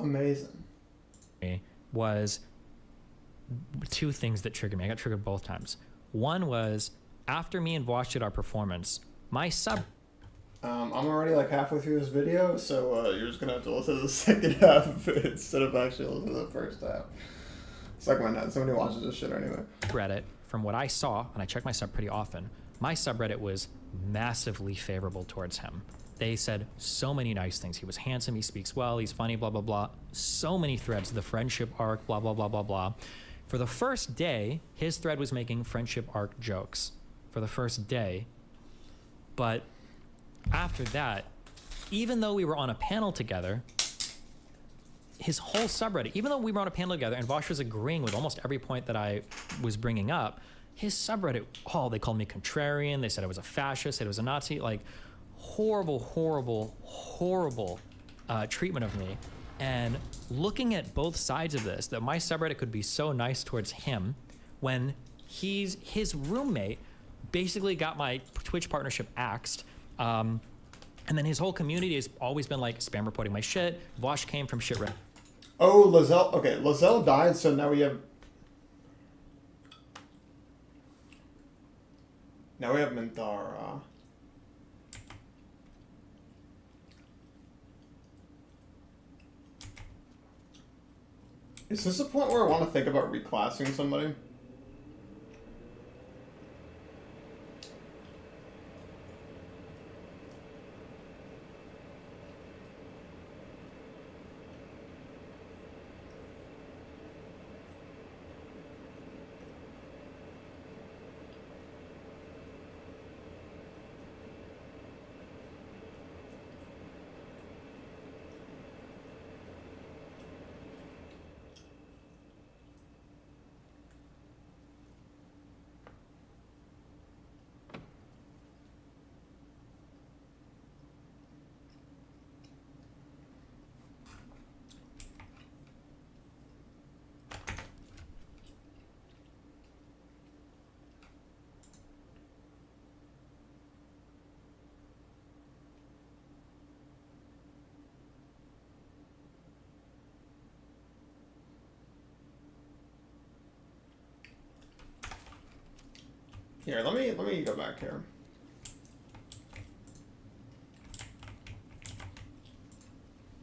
Amazing. Was two things that triggered me. I got triggered both times. One was after me and Vosh did our performance, my sub. I'm already like halfway through this video, so you're just gonna have to listen to the second half of it instead of actually listening to the first half. It's like my net. Somebody watches this shit anyway. Reddit, from what I saw, and I check my sub pretty often, my subreddit was massively favorable towards him. They said so many nice things. He was handsome, he speaks well, he's funny, blah, blah, blah. So many threads, the friendship arc, blah, blah, blah, blah, blah. For the first day, his thread was making friendship arc jokes for the first day. But after that, even though we were on a panel together, his whole subreddit, even though we were on a panel together and Vosh was agreeing with almost every point that I was bringing up, his subreddit, they called me contrarian. They said I was a fascist, said I was a Nazi, like horrible, horrible, horrible treatment of me. And looking at both sides of this, that my subreddit could be so nice towards him when his roommate basically got my Twitch partnership axed. And then his whole community has always been like spam reporting my shit. Vosh came from shit Reddit. Oh, Lizelle. Okay, Lizelle died, so now we have. Now we have Minthara. Is this a point where I want to think about reclassing somebody? Here, let me go back here.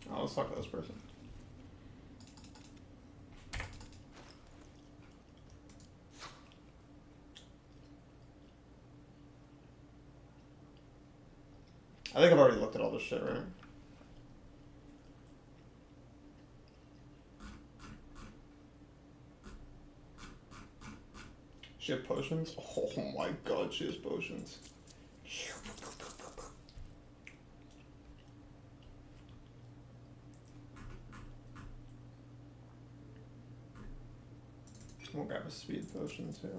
Oh, let's talk to this person. I think I've already looked at all this shit, right? She has potions? Oh my god, she has potions. We'll grab a speed potion too.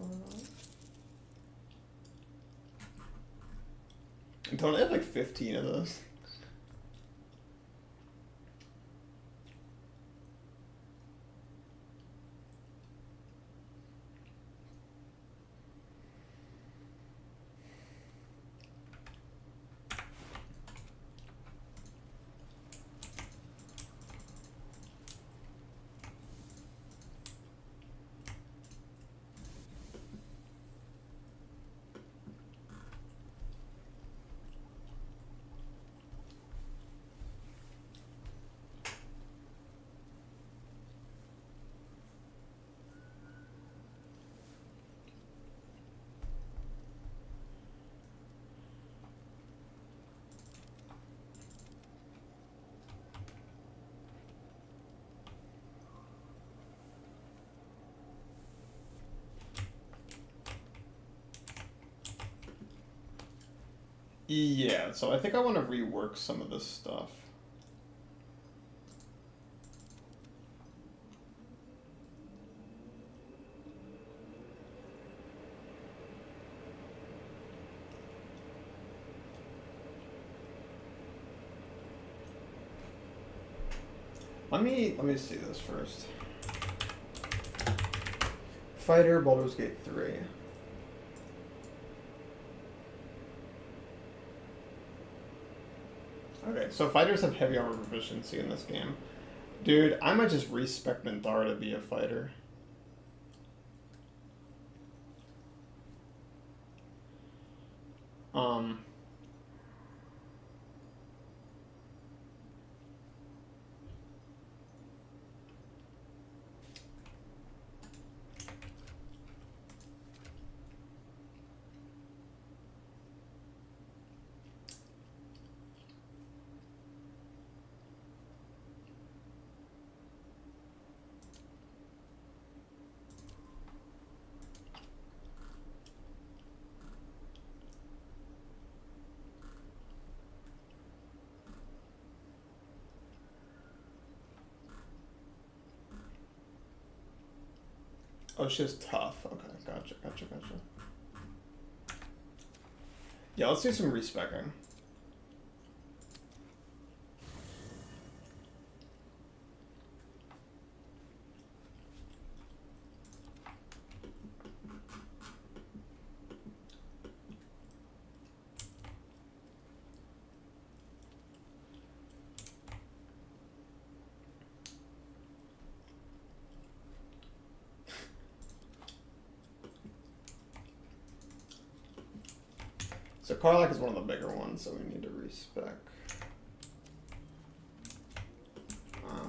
Don't I have like 15 of those? Yeah, so I think I want to rework some of this stuff. Let me see this first. Fighter, Baldur's Gate 3. Okay, so fighters have heavy armor proficiency in this game. Dude, I might just respec Minthara to be a fighter. Oh, she's tough. Okay, gotcha. Yeah, let's do some respecking. So Karlach is one of the bigger ones, so we need to respec.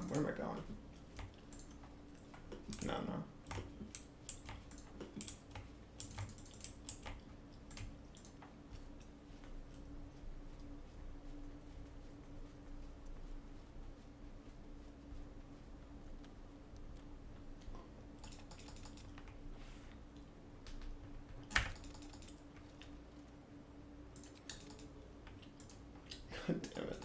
Where am I going? No. God damn it.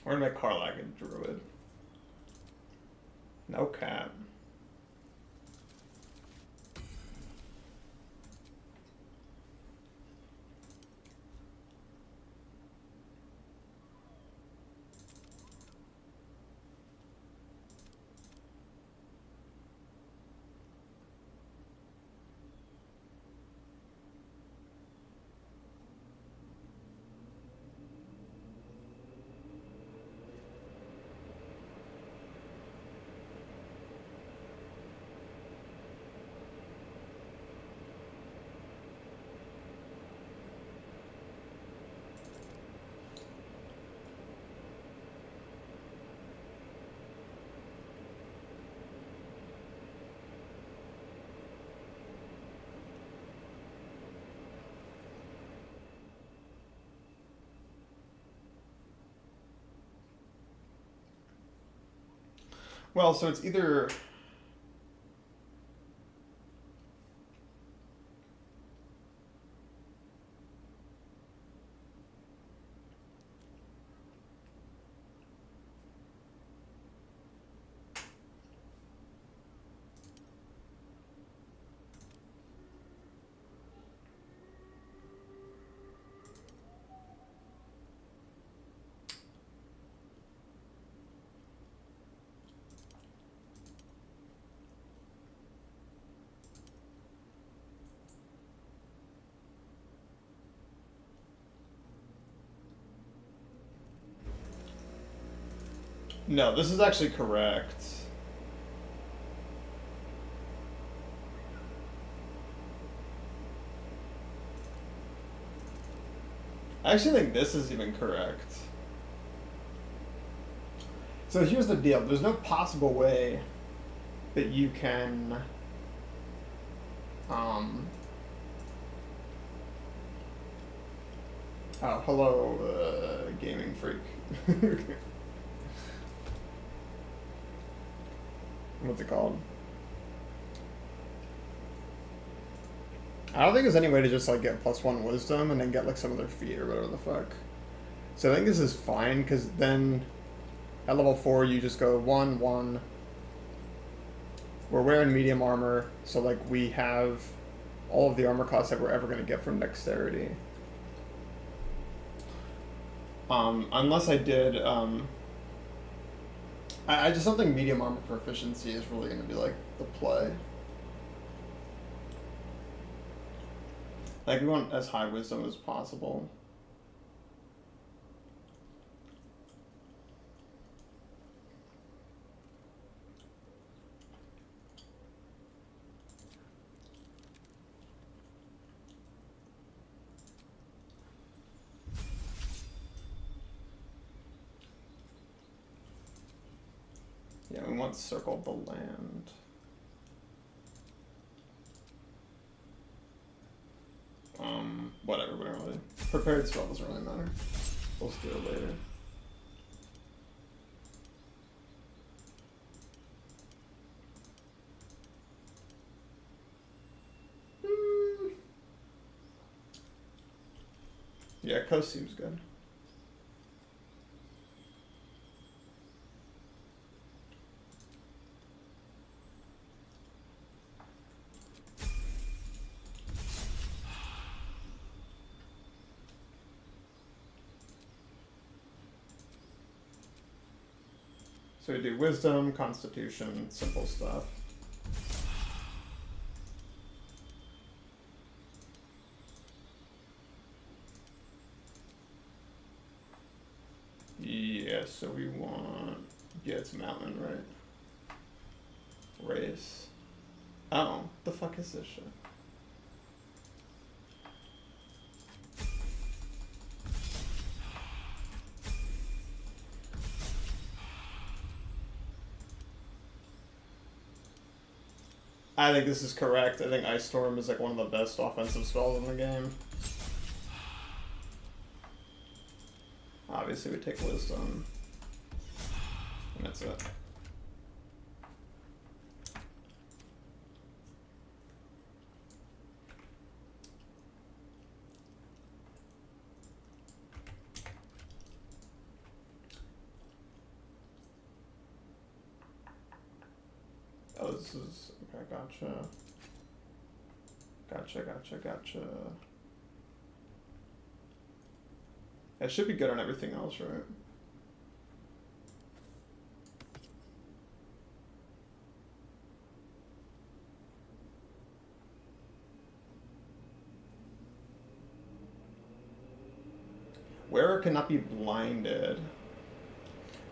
We're gonna make Karlach a druid. No cap. Well, so it's either... No, this is actually correct. I actually think this is even correct. So here's the deal. There's no possible way that you can... Oh, hello, gaming freak. What's it called? I don't think there's any way to just like get +1 wisdom and then get like some other feat or whatever the fuck. So I think this is fine because then at level 4 you just go 1, 1. We're wearing medium armor, so like we have all of the armor costs that we're ever going to get from dexterity. Unless I did, I just don't think medium armor proficiency is really going to be like the play. Like we want as high wisdom as possible. Yeah, we want circle of the land. Whatever, we don't really. Prepared spell doesn't really matter. We'll just do it later. Yeah, coast seems good. So we do wisdom, constitution, simple stuff. Yeah, so we want, yeah, it's mountain, right? Race. Oh, the fuck is this shit? I think this is correct. I think Ice Storm is like one of the best offensive spells in the game. Obviously we take wisdom. And that's it. Oh, this is, okay, gotcha. Gotcha. It should be good on everything else, right? Wearer cannot be blinded.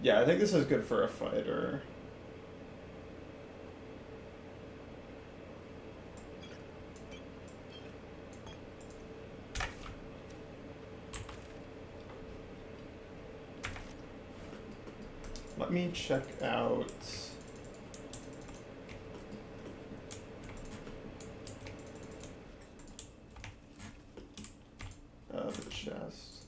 Yeah, I think this is good for a fighter. Let me check out the chest.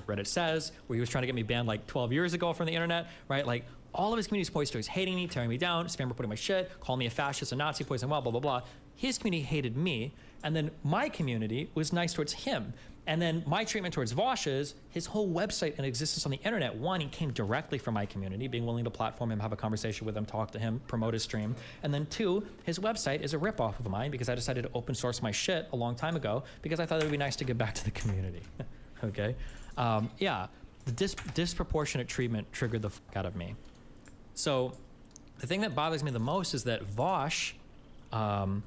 Reddit says, where he was trying to get me banned like 12 years ago from the internet, right? Like all of his community's poised towards hating me, tearing me down, spam reporting my shit, calling me a fascist, a Nazi, poison well, blah, blah, blah. His community hated me, and then my community was nice towards him. And then my treatment towards Vosh is his whole website and existence on the internet. One, he came directly from my community, being willing to platform him, have a conversation with him, talk to him, promote his stream. And then two, his website is a ripoff of mine because I decided to open source my shit a long time ago because I thought it would be nice to give back to the community. Okay? Yeah, the disproportionate treatment triggered the fuck out of me. So the thing that bothers me the most is that Vosh came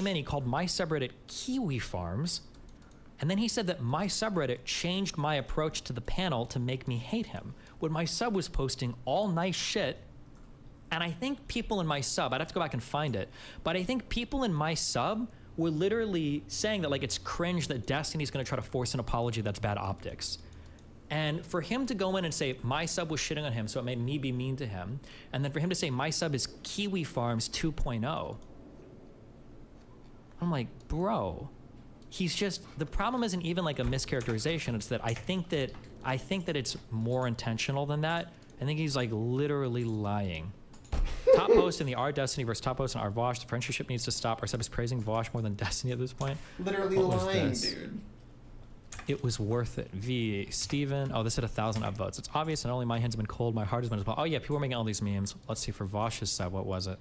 in, he called my subreddit Kiwi Farms, and then he said that my subreddit changed my approach to the panel to make me hate him, when my sub was posting all nice shit. And I think people in my sub, I'd have to go back and find it, but I think people in my sub were literally saying that like it's cringe that Destiny's gonna try to force an apology that's bad optics. And for him to go in and say my sub was shitting on him, so it made me be mean to him, and then for him to say my sub is Kiwi Farms 2.0, I'm like, bro, he's just, the problem isn't even like a mischaracterization, it's that I think that it's more intentional than that. I think he's like literally lying. Top post in the R Destiny versus top post in R Vosh. The friendship needs to stop. Our sub is praising Vosh more than Destiny at this point. Literally lying, dude. It was worth it. V. Steven. Oh, this had 1,000 upvotes. It's obvious not only my hands have been cold, my heart has been as well. Oh yeah, people were making all these memes. Let's see for Vosh's sub, what was it?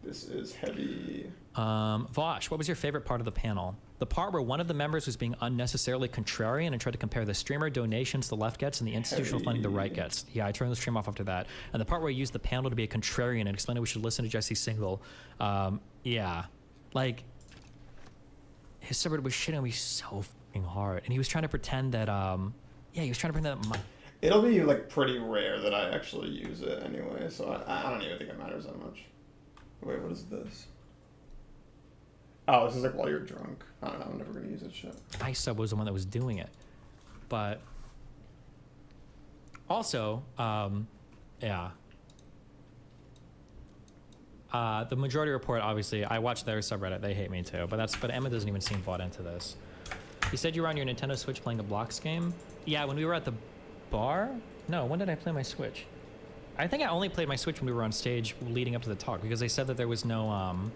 This is heavy. Vosh, what was your favorite part of the panel? The part where one of the members was being unnecessarily contrarian and tried to compare the streamer donations the left gets and the institutional funding the right gets. Yeah, I turned the stream off after that. And the part where he used the panel to be a contrarian and explained that we should listen to Jesse Single. Yeah, like, his subreddit was shitting on me so fucking hard. And he was trying to pretend that, yeah, he was trying to pretend that It'll be like pretty rare that I actually use it anyway, so I don't even think it matters that much. Wait, what is this? Oh, this is like while you're drunk. I don't know, I'm never gonna use that shit. my sub was the one that was doing it. But Also, yeah. The majority report, obviously, I watch their subreddit. They hate me too, but Emma doesn't even seem bought into this. You said you were on your Nintendo Switch playing a blocks game. Yeah, when we were at the bar. No, when did I play my Switch? I think I only played my Switch when we were on stage leading up to the talk because they said that there was no.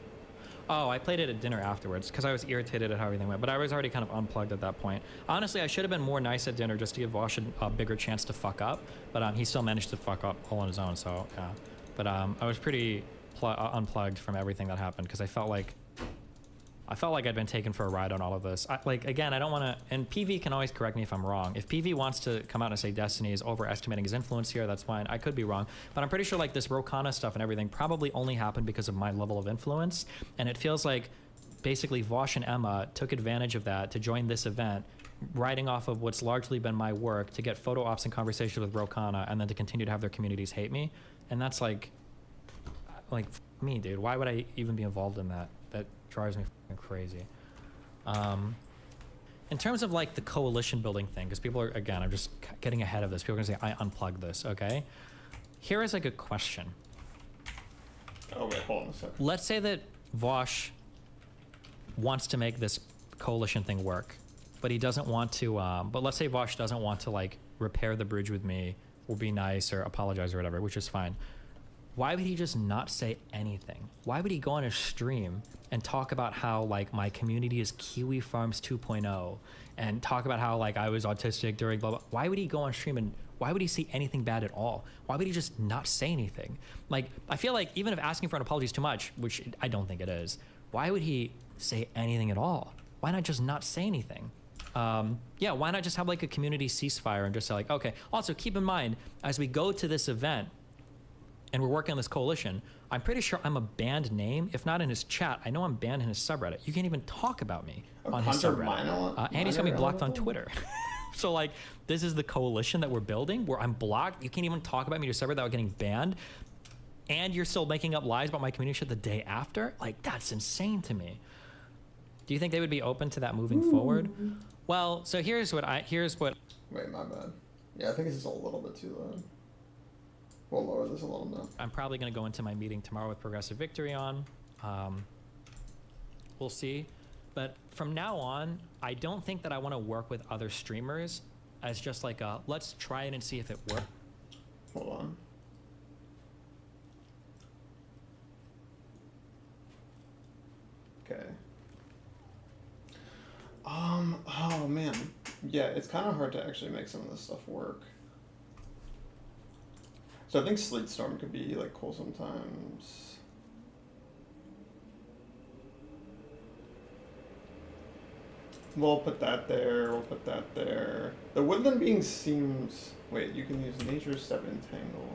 Oh, I played it at dinner afterwards because I was irritated at how everything went. But I was already kind of unplugged at that point. Honestly, I should have been more nice at dinner just to give Vosh a bigger chance to fuck up. But he still managed to fuck up all on his own. So yeah. But I was pretty unplugged from everything that happened because I felt like I'd been taken for a ride on all of this. Again, I don't want to, and PV can always correct me if I'm wrong. If PV wants to come out and say Destiny is overestimating his influence here, that's fine. I could be wrong, but I'm pretty sure like this Rokana stuff and everything probably only happened because of my level of influence. And it feels like basically Vosh and Emma took advantage of that to join this event, riding off of what's largely been my work to get photo ops and conversations with Rokana and then to continue to have their communities hate me. And that's like me, dude. Why would I even be involved in that? That drives me crazy. In terms of like the coalition building thing, because people are, again, I'm just getting ahead of this. People are gonna say, I unplugged this, okay? Here is like a question. Oh wait, hold on a second. Let's say that Vosh wants to make this coalition thing work, but he doesn't want to, but let's say Vosh doesn't want to like repair the bridge with me or be nice or apologize or whatever, which is fine. Why would he just not say anything? Why would he go on his stream and talk about how like my community is Kiwi Farms 2.0 and talk about how like I was autistic during blah blah? Why would he go on stream and why would he say anything bad at all? Why would he just not say anything? Like I feel like even if asking for an apology is too much, which I don't think it is, why would he say anything at all? Why not just not say anything? Yeah, why not just have like a community ceasefire and just say like, okay. Also keep in mind as we go to this event, and we're working on this coalition, I'm pretty sure I'm a banned name. If not in his chat, I know I'm banned in his subreddit. You can't even talk about me on his subreddit. And he's got me blocked on Twitter. So like, this is the coalition that we're building where I'm blocked. You can't even talk about me to your subreddit without getting banned. And you're still making up lies about my community shit the day after? Like, that's insane to me. Do you think they would be open to that moving forward? Well, so here's what. Wait, my bad. Yeah, I think this is a little bit too loud. We'll lower this a little bit. I'm probably going to go into my meeting tomorrow with Progressive Victory on. We'll see. But from now on, I don't think that I want to work with other streamers as just like a, let's try it and see if it works. Hold on. Okay. Oh man. Yeah, it's kind of hard to actually make some of this stuff work. So I think Sleet Storm could be like cool sometimes. We'll put that there, we'll put that there. The woodland being seems, wait, you can use nature step entangle.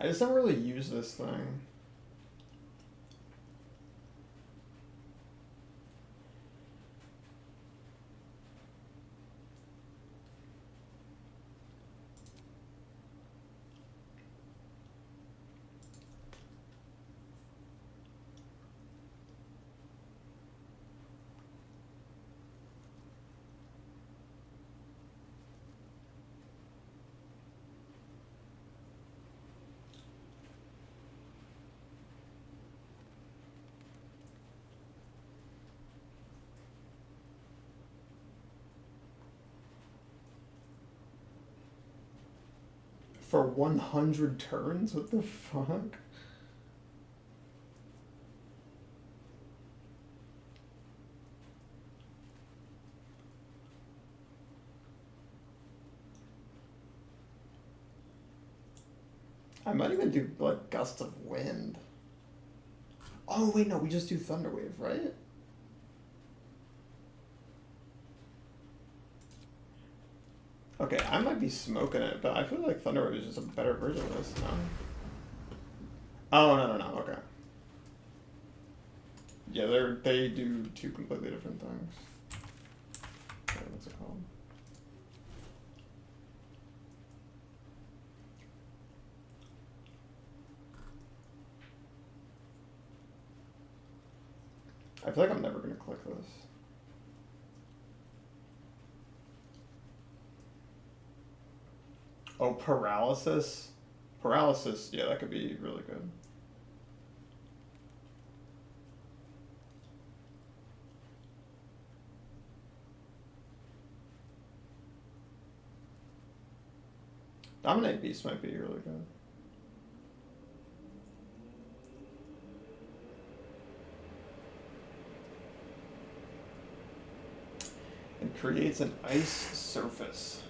I just don't really use this thing. For 100 turns? What the fuck? I might even do like gust of wind. Oh wait, no, we just do thunder wave, right? Okay, I might be smoking it, but I feel like thunder wave is just a better version of this. No? Oh no, okay. Yeah, they do two completely different things. Okay, what's it called? I feel like I'm never gonna click this. Oh, paralysis? Paralysis, yeah, that could be really good. Dominate Beast might be really good. It creates an ice surface.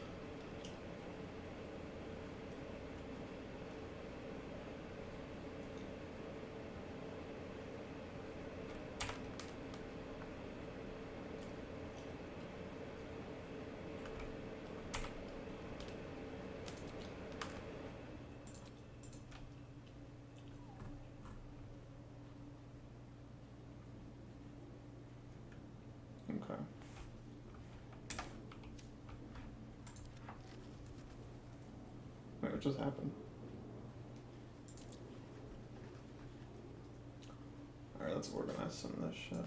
Okay. Wait, what just happened? Alright, let's organize some of this shit.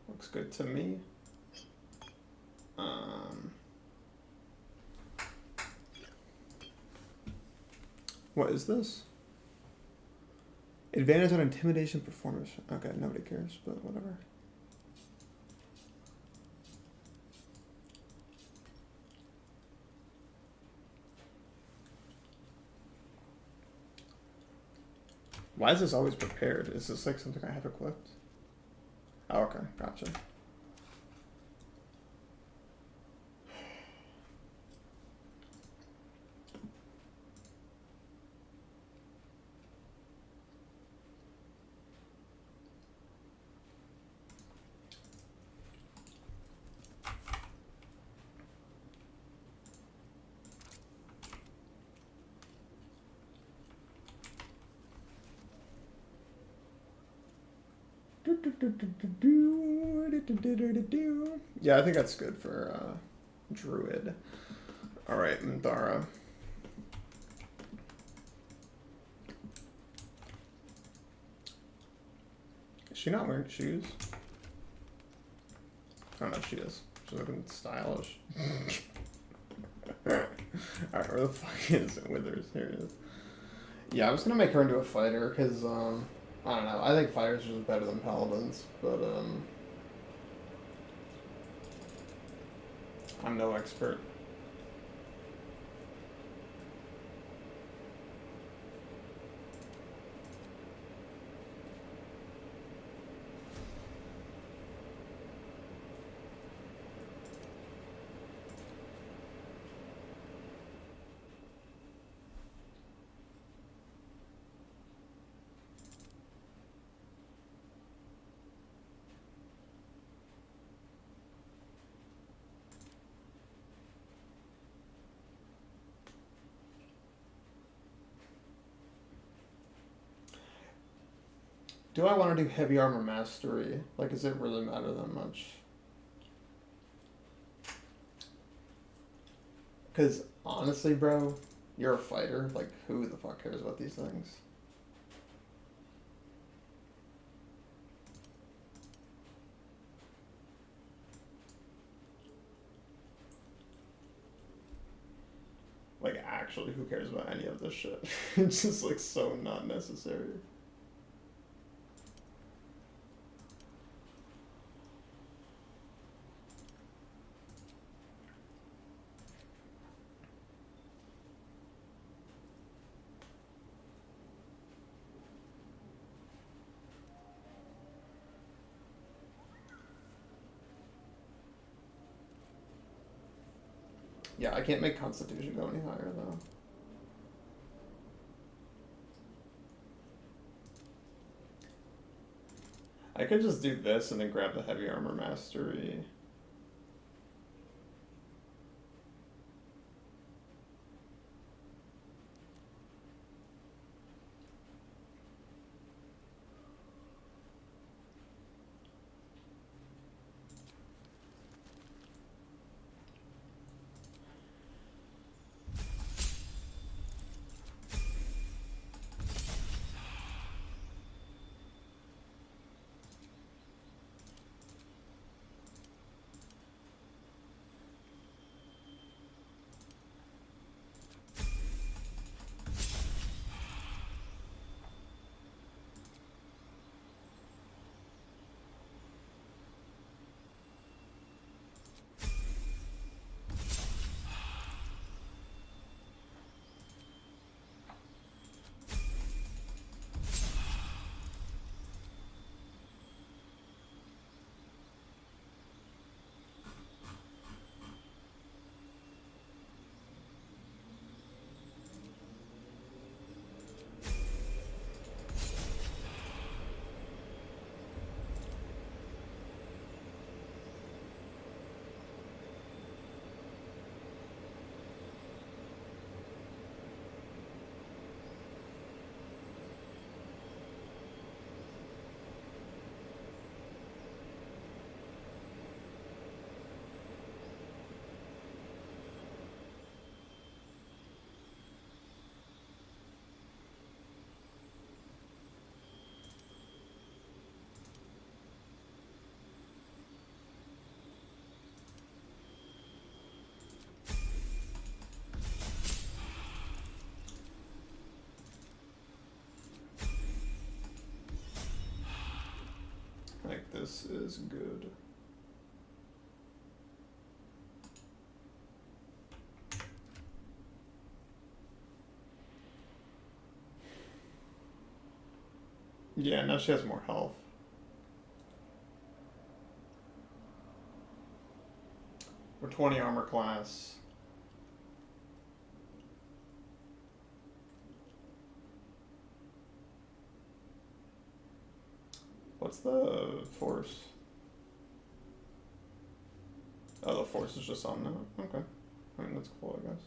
Looks good to me. What is this? Advantage on intimidation performance. Okay, nobody cares, but whatever. Why is this always prepared? Is this like something I have equipped? Oh, okay, gotcha. Yeah, I think that's good for Druid. Alright, Mandara. Is she not wearing shoes? Oh no, she is. She's looking stylish. Alright, where the fuck is it? Withers? Here it is. Yeah, I was gonna make her into a fighter, because, I don't know. I think fighters are just better than paladins, but I'm no expert. Do I want to do heavy armor mastery? Like, does it really matter that much? Because, honestly, bro, You're a fighter? Like, who the fuck cares about these things? Like, actually, who cares about any of this shit? It's just, like, so not necessary. Yeah, I can't make Constitution go any higher, though. I could just do this and then grab the Heavy Armor Mastery. Like, this is good. Yeah, now she has more health. We're 20 armor class. What's the force? Oh, the force is just on now. Okay. I mean, that's cool, I guess.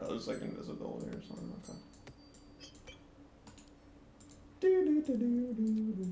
Oh, there's like invisibility or something. Okay. Do do do do do do.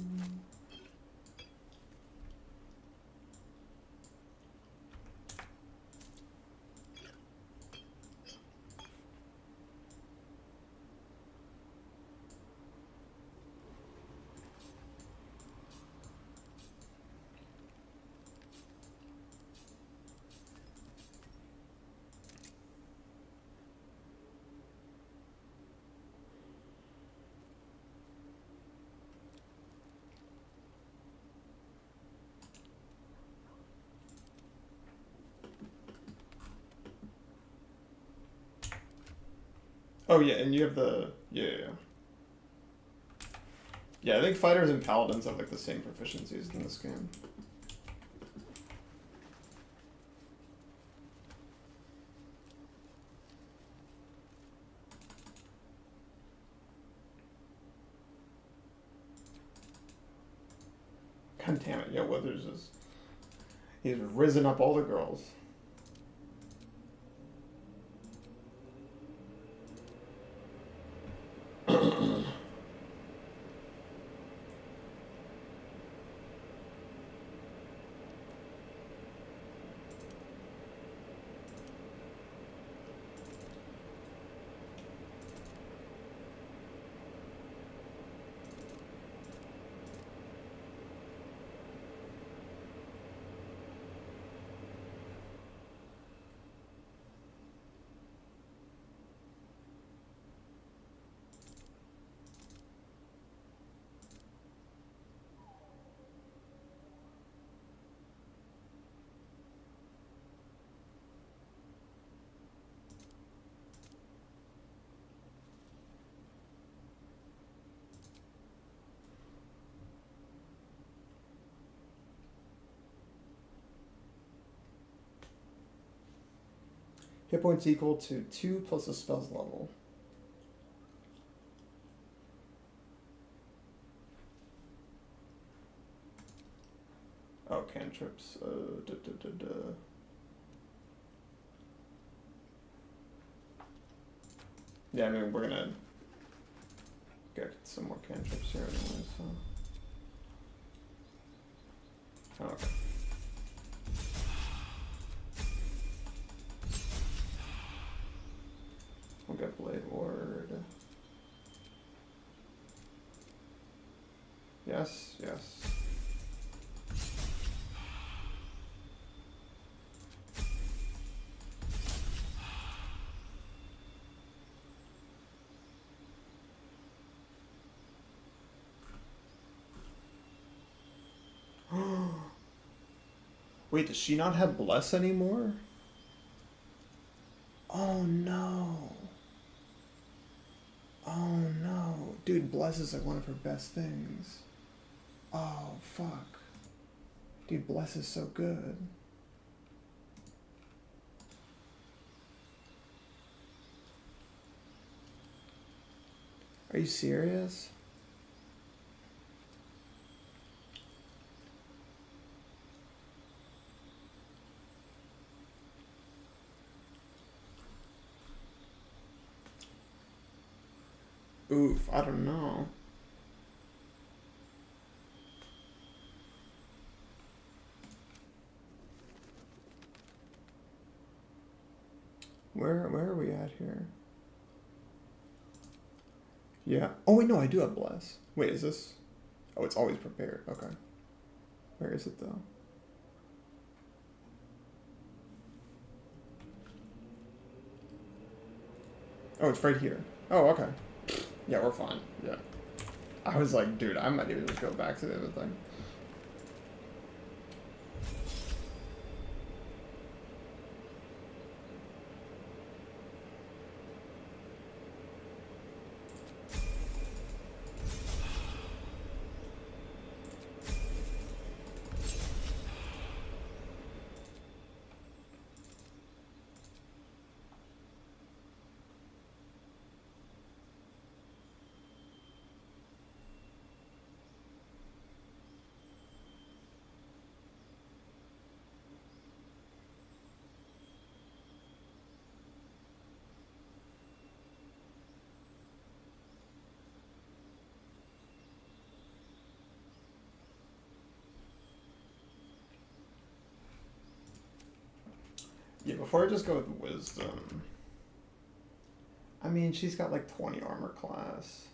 Oh yeah, and you have the yeah. Yeah, I think fighters and paladins have like the same proficiencies in this game. God damn it, yeah, Withers is... He's risen up all the girls. Hit points equal to 2 plus a spell's level. Oh, cantrips. Yeah, I mean, we're gonna get some more cantrips here anyway, so. Okay. We'll get Blade Ward. Yes, yes. Wait, does she not have Bless anymore? Oh no. Oh no. Dude, Bless is like one of her best things. Oh, fuck. Dude, Bless is so good. Are you serious? Oof, I don't know. Where are we at here? Yeah. Oh wait, no, I do have Bless. Wait, is this? Oh, it's always prepared. Okay. Where is it though? Oh, it's right here. Oh, okay. Yeah, we're fine. Yeah. I was like, dude, I might even just go back to the other thing. Yeah, before I just go with Wisdom. I mean, she's got like 20 armor class.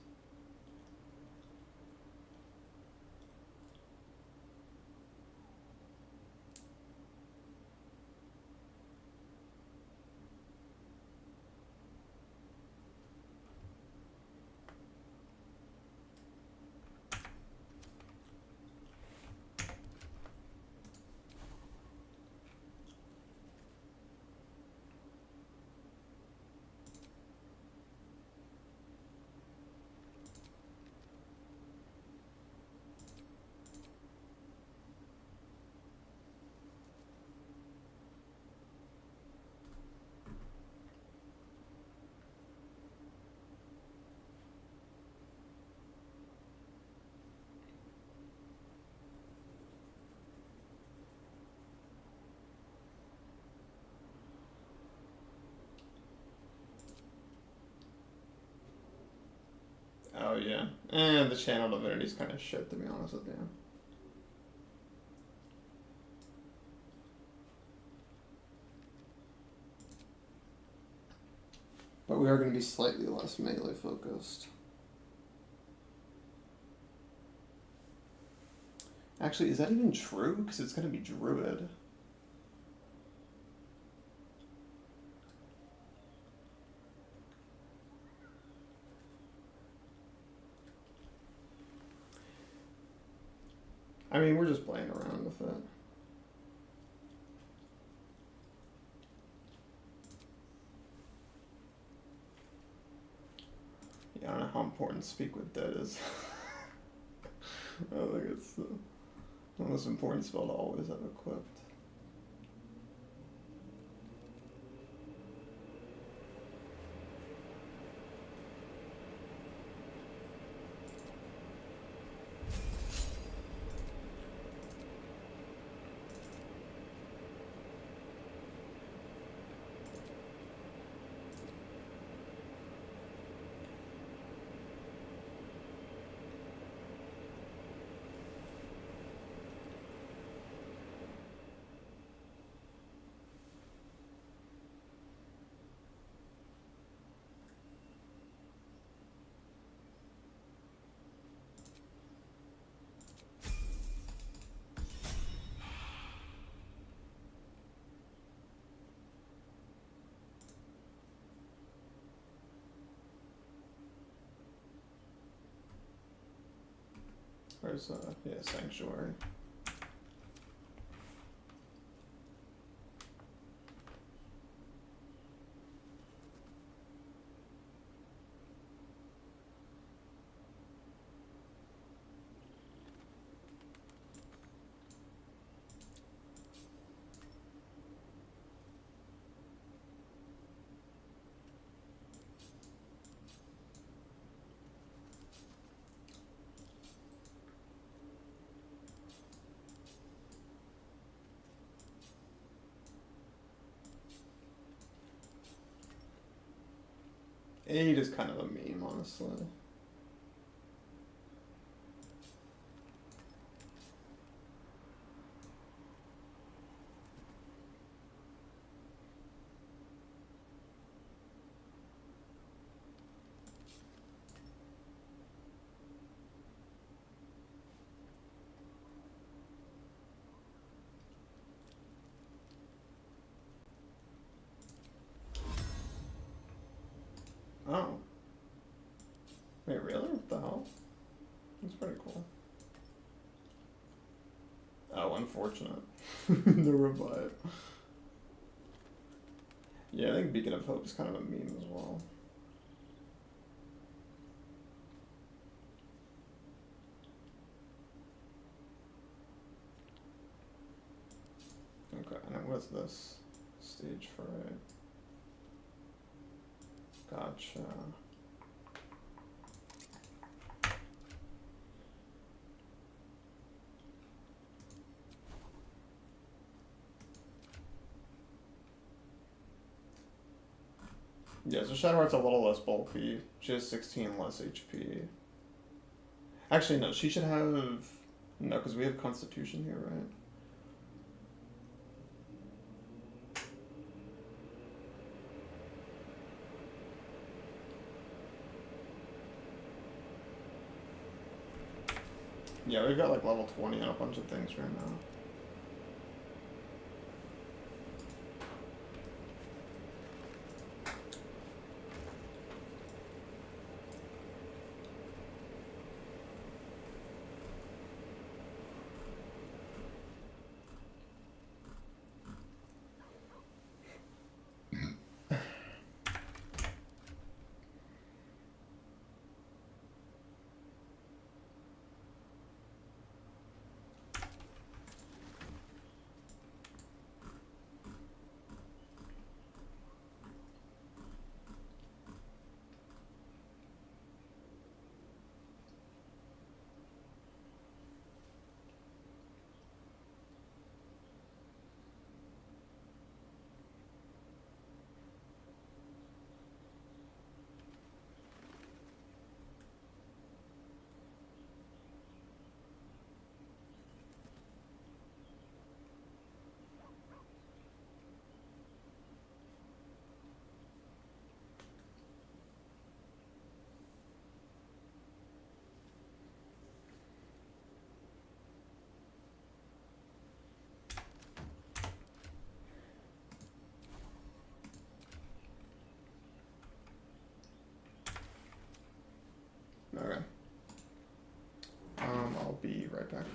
Oh yeah, and the channel divinity's kind of shit, to be honest with you. But we are going to be slightly less melee focused. Actually, is that even true? Because it's going to be Druid. I mean, we're just playing around with it. Yeah, I don't know how important Speak with Dead is. I think it's the most important spell to always have equipped. Where's yeah, Sanctuary. Eight is kind of a meme, honestly. Oh. Wait, really? What the hell? That's pretty cool. Oh, unfortunate. The revive. Yeah, I think Beacon of Hope is kind of a meme as well. Okay, and then what's this? Stage fright. Gotcha. Yeah, so Shadowheart's a little less bulky. She has 16 less HP. Actually, no, she should have... No, because we have Constitution here, right? Yeah, we've got like level 20 on a bunch of things right now. Okay. I'll be right back.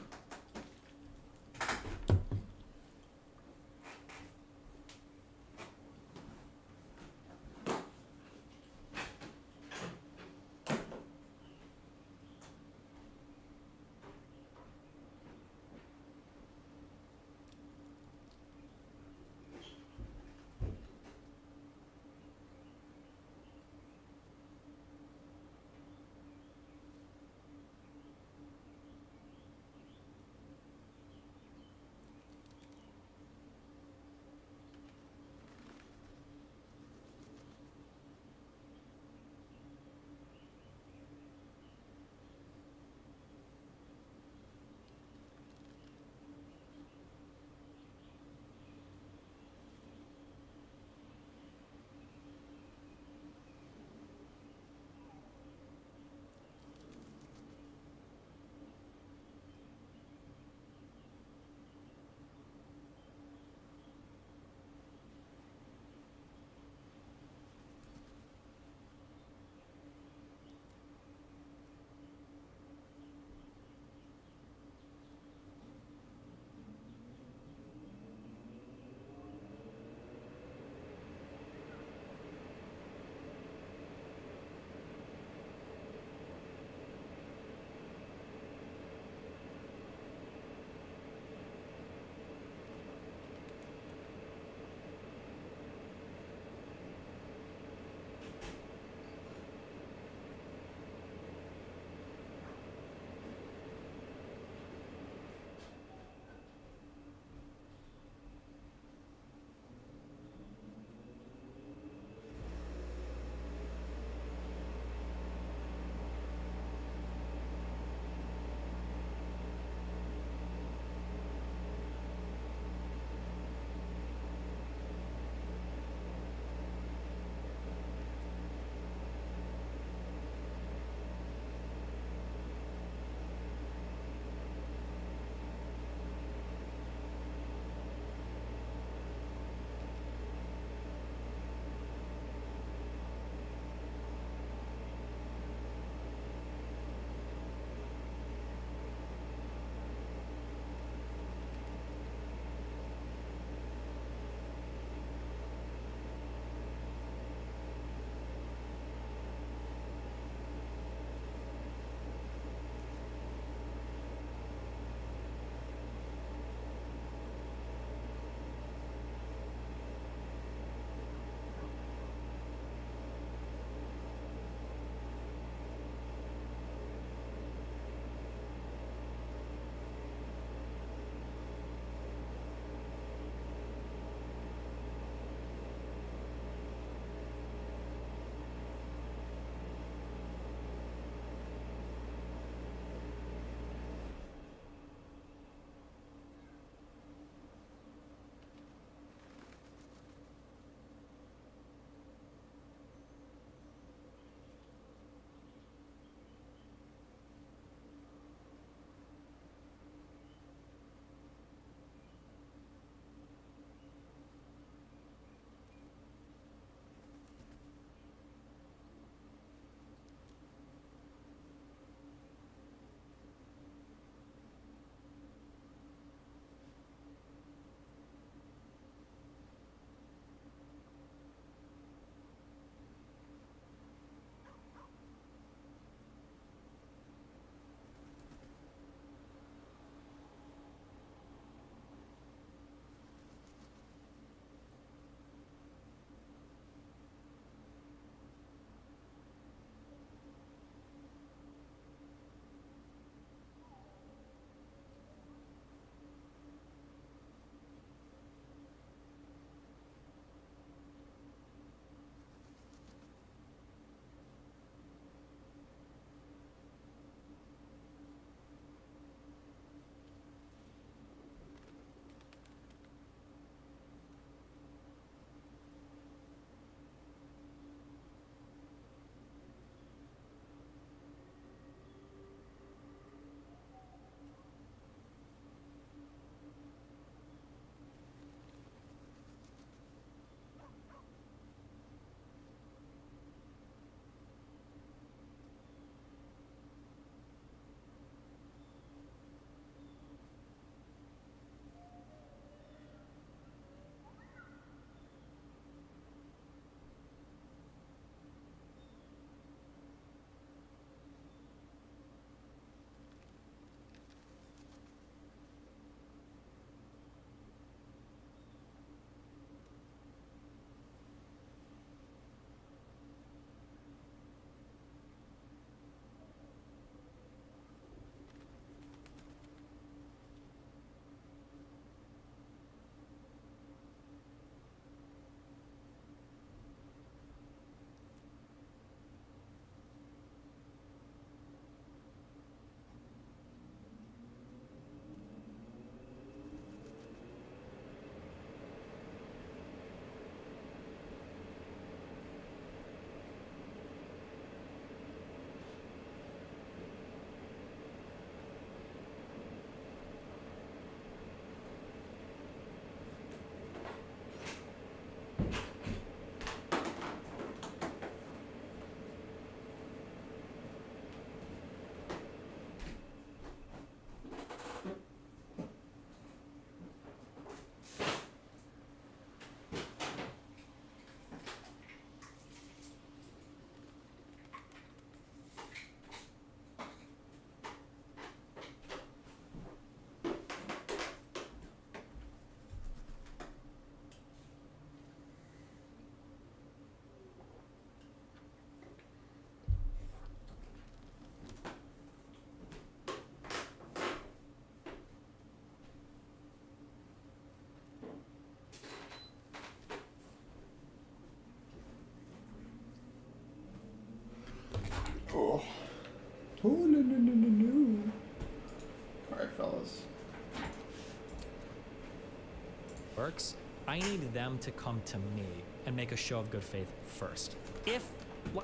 works, I need them to come to me and make a show of good faith first.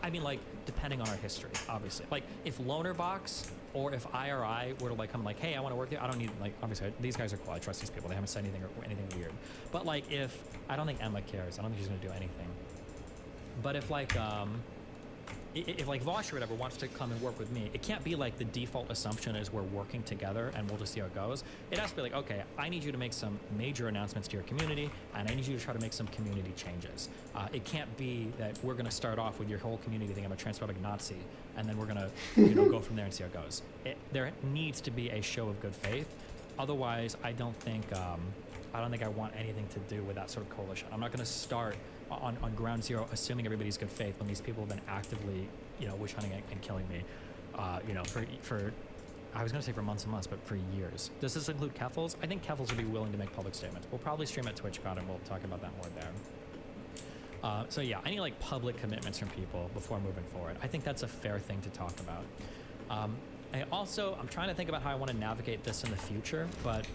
I mean, like, depending on our history, obviously. Like, if Lonerbox or if IRI were to, like, come like, hey, I want to work there, I don't need, like, obviously, these guys are cool. I trust these people. They haven't said anything or anything weird. But, like, I don't think Emma cares. I don't think she's going to do anything. But if, like, if like Vosh or whatever wants to come and work with me, it can't be like the default assumption is we're working together and we'll just see how it goes. It has to be like, okay, I need you to make some major announcements to your community, and I need you to try to make some community changes. It can't be that we're going to start off with your whole community thinking I'm a transphobic Nazi, and then we're going to go from there and see how it goes. There needs to be a show of good faith. Otherwise, I don't think I want anything to do with that sort of coalition. I'm not going to start on ground zero assuming everybody's good faith when these people have been actively, witch hunting and killing me, for I was going to say for months and months, but for years. Does this include Keffels? I think Keffels would be willing to make public statements. We'll probably stream at TwitchCon and we'll talk about that more there. So yeah, I need like public commitments from people before moving forward. I think that's a fair thing to talk about. I'm trying to think about how I want to navigate this in the future, but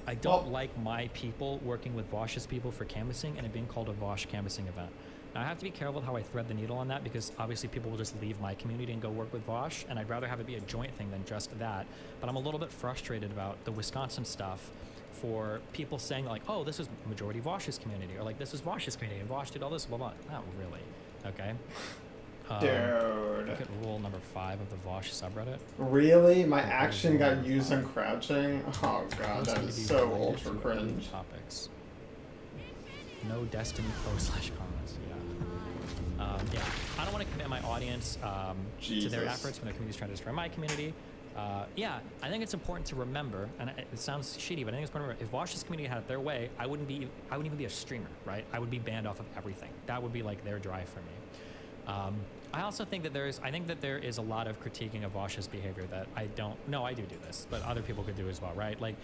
I don't like my people working with Vosh's people for canvassing and it being called a Vosh canvassing event. Now I have to be careful with how I thread the needle on that, because obviously people will just leave my community and go work with Vosh, and I'd rather have it be a joint thing than just that. But I'm a little bit frustrated about the Wisconsin stuff for people saying like, oh, this is majority Vosh's community, or like this is Vosh's community and Vosh did all this, blah, blah. Not really, okay? Dude. Look at rule number 5 of the Vosh subreddit. Really? My action got used on crouching? Oh god, that is so ultra cringe. Topics. No Destiny post/comments, yeah. I don't want to commit my audience to their efforts when their community's trying to destroy my community. I think it's important to remember, and it sounds shitty, but I think it's important to remember, if Vosh's community had it their way, I wouldn't even be a streamer, right? I would be banned off of everything. That would be like their drive for me. I also think that there is a lot of critiquing of Vosh's behavior that I do this, but other people could do as well, right? Like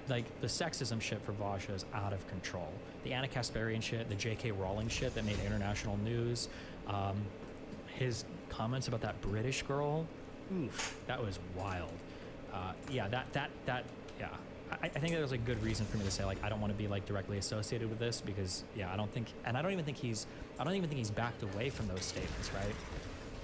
the sexism shit for Vosh is out of control. The Anna Kasparian shit, the J.K. Rowling shit that made international news, his comments about that British girl, oof, that was wild. I think there's a good reason for me to say like I don't want to be like directly associated with this, because I don't even think he's backed away from those statements, right?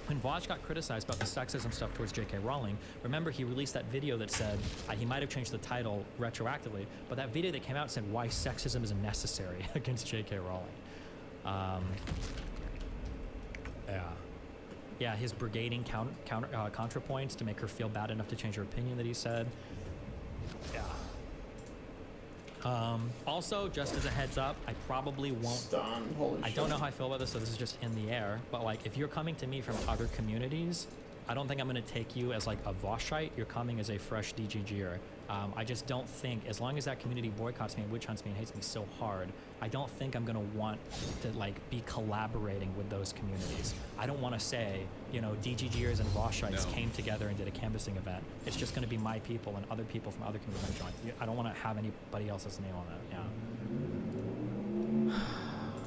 When Vosh got criticized about the sexism stuff towards J.K. Rowling, remember he released that video that said he might have changed the title retroactively, but that video that came out said why sexism is necessary against J.K. Rowling. His brigading contrapoints to make her feel bad enough to change her opinion that he said. Also, just as a heads up, I probably won't. Stunned. Holy I shit. don't know how I feel about this, so this is just in the air. But like, if you're coming to me from other communities, I don't think I'm going to take you as like a Voshite. You're coming as a fresh DGGer. I just don't think, as long as that community boycotts me and witch hunts me and hates me so hard, I don't think I'm going to want to like be collaborating with those communities. I don't want to say, DGGers and Voshites came together and did a canvassing event. It's just going to be my people and other people from other communities that join. I don't want to have anybody else's name on that.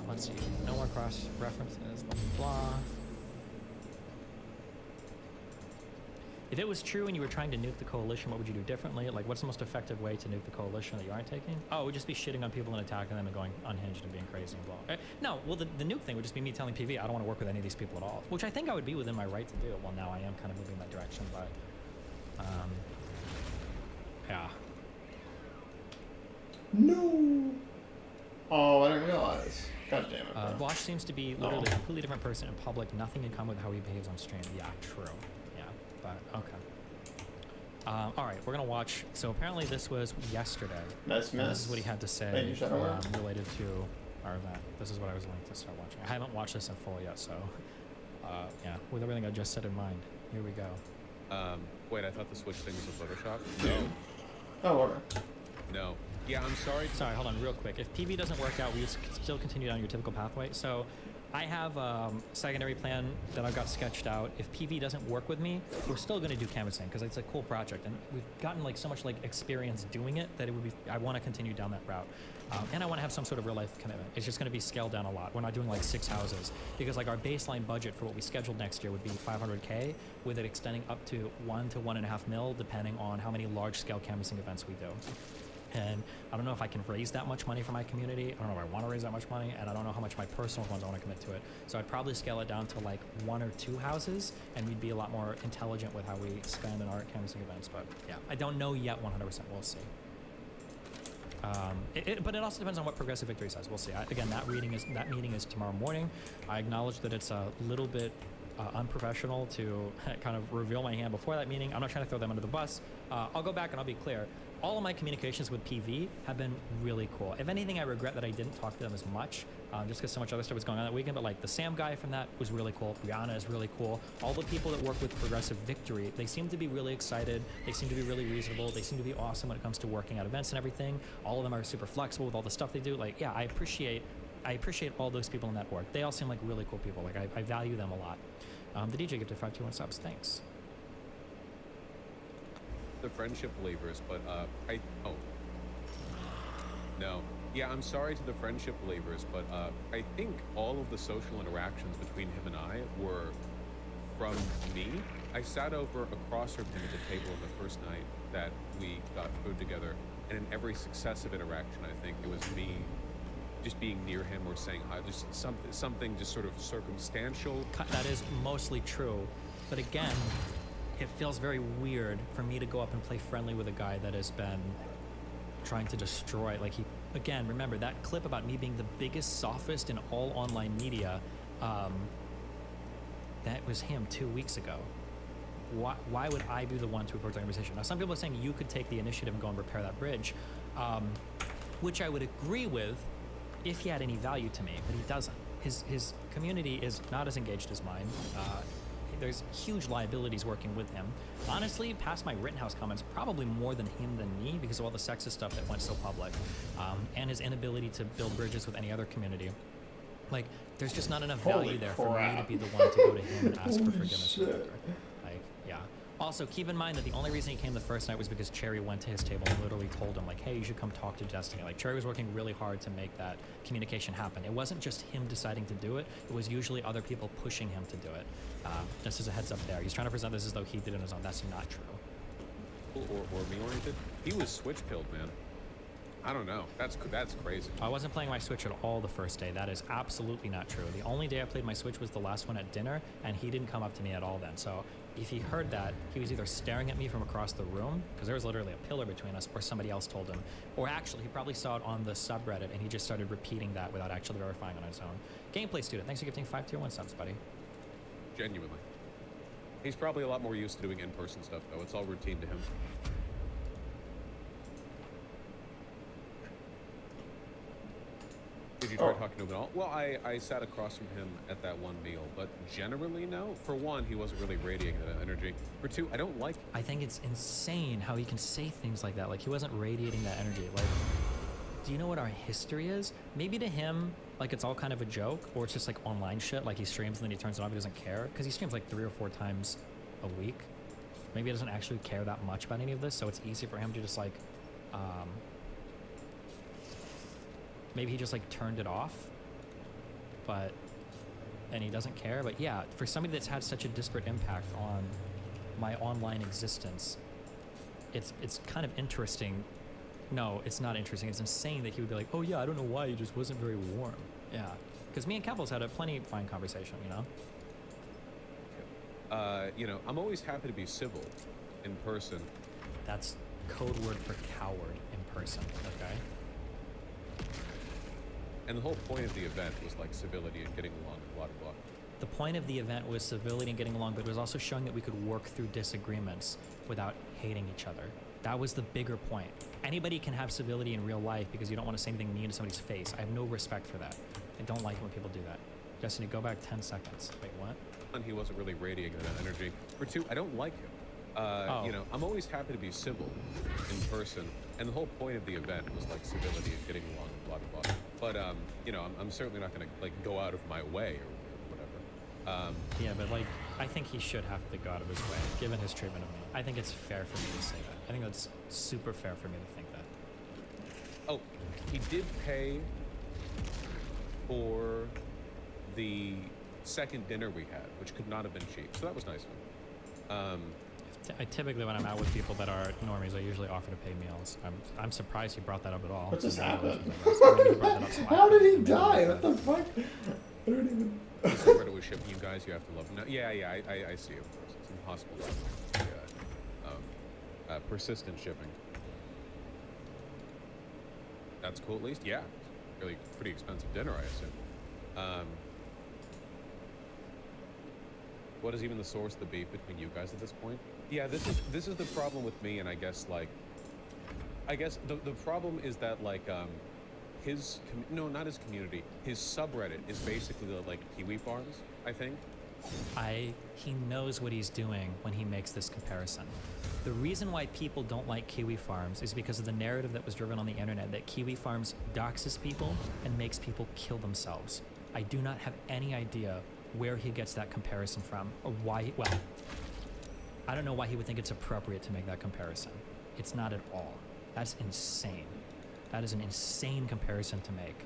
Let's see. No more cross references. Blah blah blah. If it was true and you were trying to nuke the coalition, what would you do differently? Like, what's the most effective way to nuke the coalition that you aren't taking? Oh, it would just be shitting on people and attacking them and going unhinged and being crazy and blah. No, well, the nuke thing would just be me telling PV I don't want to work with any of these people at all, which I think I would be within my right to do. Well, now I am kind of moving that direction, but No. Oh, I didn't realize. God damn it, bro. Vosh seems to be literally a completely different person in public. Nothing in common with how he behaves on stream. Yeah, true. But okay. All right, we're gonna watch. So apparently this was yesterday. Nice miss. This is what he had to say related to our event. This is what I was linked to start watching. I haven't watched this in full yet, so with everything I just said in mind, here we go. Wait, I thought the Switch thing was a Photoshop. No. Oh, okay. No. Yeah, I'm sorry. Sorry, hold on, real quick. If PV doesn't work out, we still continue down your typical pathway. So I have a secondary plan that I've got sketched out. If PV doesn't work with me, we're still going to do canvassing because it's a cool project, and we've gotten like so much like experience doing it that it would be. I want to continue down that route, and I want to have some sort of real life commitment. It's just going to be scaled down a lot. We're not doing like 6 houses because like our baseline budget for what we scheduled next year would be 500K, with it extending up to 1 to 1.5 mil, depending on how many large scale canvassing events we do. And I don't know if I can raise that much money for my community. I don't know if I want to raise that much money, and I don't know how much my personal ones I want to commit to it. So I'd probably scale it down to like 1 or 2 houses, and we'd be a lot more intelligent with how we spend in our canvassing events. But yeah, I don't know yet 100%. We'll see. But it also depends on what Progressive Victory says. We'll see. Again, that meeting is tomorrow morning. I acknowledge that it's a little bit unprofessional to kind of reveal my hand before that meeting. I'm not trying to throw them under the bus. I'll go back and I'll be clear. All of my communications with PV have been really cool. If anything, I regret that I didn't talk to them as much, just because so much other stuff was going on that weekend. But like the Sam guy from that was really cool. Brianna is really cool. All the people that work with Progressive Victory, they seem to be really excited. They seem to be really reasonable. They seem to be awesome when it comes to working at events and everything. All of them are super flexible with all the stuff they do. Like, yeah, I appreciate all those people in that org. They all seem like really cool people. Like I value them a lot. The DJ gifted 521 subs. Thanks. The friendship waivers, but no. Yeah, I'm sorry to the friendship waivers, but I think all of the social interactions between him and I were from me. I sat over across from him at the table on the first night that we got food together, and in every successive interaction, I think it was me just being near him or saying hi, just something just sort of circumstantial. That is mostly true, but again, it feels very weird for me to go up and play friendly with a guy that has been trying to destroy. Like again, remember that clip about me being the biggest sophist in all online media. That was him 2 weeks ago. Why would I be the one to approach the conversation? Now, some people are saying you could take the initiative and go and repair that bridge, which I would agree with if he had any value to me, but he doesn't. His community is not as engaged as mine. There's huge liabilities working with him. Honestly, past my Rittenhouse comments, probably more than him than me because of all the sexist stuff that went so public, and his inability to build bridges with any other community. Like, there's just not enough value there for me to be the one to go to him and ask for forgiveness. Like, yeah. Also, keep in mind that the only reason he came the first night was because Cherry went to his table and literally told him, like, hey, you should come talk to Destiny. Like, Cherry was working really hard to make that communication happen. It wasn't just him deciding to do it. It was usually other people pushing him to do it. Just as a heads up there. He's trying to present this as though he did it on his own. That's not true. Or me-oriented. He was switch-pilled, man. I don't know. That's crazy. I wasn't playing my Switch at all the first day. That is absolutely not true. The only day I played my Switch was the last one at dinner, and he didn't come up to me at all then. So if he heard that, he was either staring at me from across the room, because there was literally a pillar between us, or somebody else told him. Or actually, he probably saw it on the subreddit, and he just started repeating that without actually verifying on his own. Gameplay Student, thanks for gifting 5 tier 1 subs, buddy. Genuinely. He's probably a lot more used to doing in-person stuff, though. It's all routine to him. Did you try talking to him at all? Well, I sat across from him at that one meal, but generally, no. For one, he wasn't really radiating that energy. For two, I don't like... I think it's insane how he can say things like that. Like, he wasn't radiating that energy. Like, do you know what our history is? Maybe to him, like, it's all kind of a joke, or it's just, like, online shit. Like, he streams and then he turns it off. He doesn't care. Because he streams, like, 3 or 4 times a week. Maybe he doesn't actually care that much about any of this, so it's easy for him to just, like, maybe he just like turned it off, and he doesn't care. But yeah, for somebody that's had such a disparate impact on my online existence, it's kind of interesting. No, it's not interesting. It's insane that he would be like, oh yeah, I don't know why, he just wasn't very warm. Yeah, because me and Kevels had a plenty fine conversation, you know? You know, I'm always happy to be civil in person. That's code word for coward in person, okay? And the whole point of the event was like civility and getting along, blah, blah, blah. The point of the event was civility and getting along, but it was also showing that we could work through disagreements without hating each other. That was the bigger point. Anybody can have civility in real life because you don't want to say anything mean to somebody's face. I have no respect for that. I don't like it when people do that. Destiny, go back 10 seconds. Wait, what? And he wasn't really radiating that energy. For two, I don't like him. You know, I'm always happy to be civil in person, and the whole point of the event was like civility and getting along, blah blah blah. But you know, I'm certainly not going to like go out of my way or whatever. Yeah, but like, I think he should have to go out of his way, given his treatment of me. I think it's fair for me to say that. I think that's super fair for me to think that. Oh, he did pay for the second dinner we had, which could not have been cheap. So that was nice of him. Typically, when I'm out with people that are normies, I usually offer to pay meals. I'm surprised he brought that up at all. What just happened? Maybe he brought that up, so I How did he couldn't remember die? that. What the fuck? I don't even. This is where it was shipping you guys. You have to love him. No, yeah, I see. Of course, it's impossible. Yeah. Persistent shipping. That's cool, at least. Yeah, really pretty expensive dinner, I assume. What is even the source of the beef between you guys at this point? Yeah, this is the problem with me, and I guess the problem is that not his community, his subreddit is basically the Kiwi farms, I think. He knows what he's doing when he makes this comparison. The reason why people don't like Kiwi Farms is because of the narrative that was driven on the internet that Kiwi Farms doxes people and makes people kill themselves. I do not have any idea where he gets that comparison from, or why. Well, I don't know why he would think it's appropriate to make that comparison. It's not at all. That's insane. That is an insane comparison to make.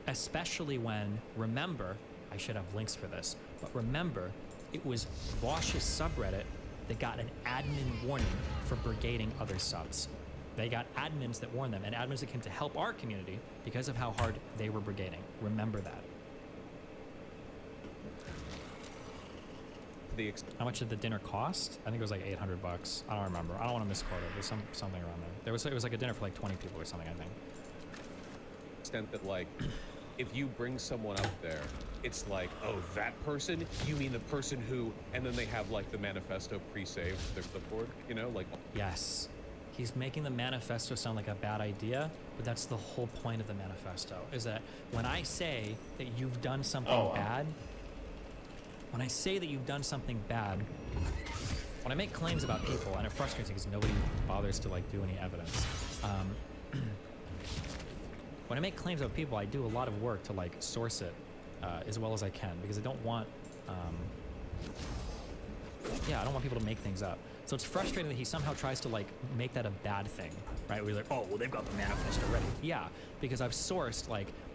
Especially when, remember, I should have links for this, but remember, it was Vosh's subreddit that got an admin warning for brigading other subs. They got admins that warned them, and admins that came to help our community because of how hard they were brigading. Remember that. How much did the dinner cost? I think it was like $800. I don't remember. I don't want to misquote it. It was something around there. It was like a dinner for like 20 people or something, I think. Extent that if you bring someone up there, it's like, oh, that person? You mean the person who? And then they have the manifesto pre-saved their clipboard, Yes. He's making the manifesto sound like a bad idea, but that's the whole point of the manifesto, is that when I say that you've done something bad, when I say that you've done something bad, when I make claims about people, and it frustrates me because nobody bothers to do any evidence. When I make claims about people, I do a lot of work to source it as well as I can, because I don't want, I don't want people to make things up. So it's frustrating that he somehow tries to make that a bad thing, right? We're like, oh, well, they've got the manifesto ready. Yeah, because I've sourced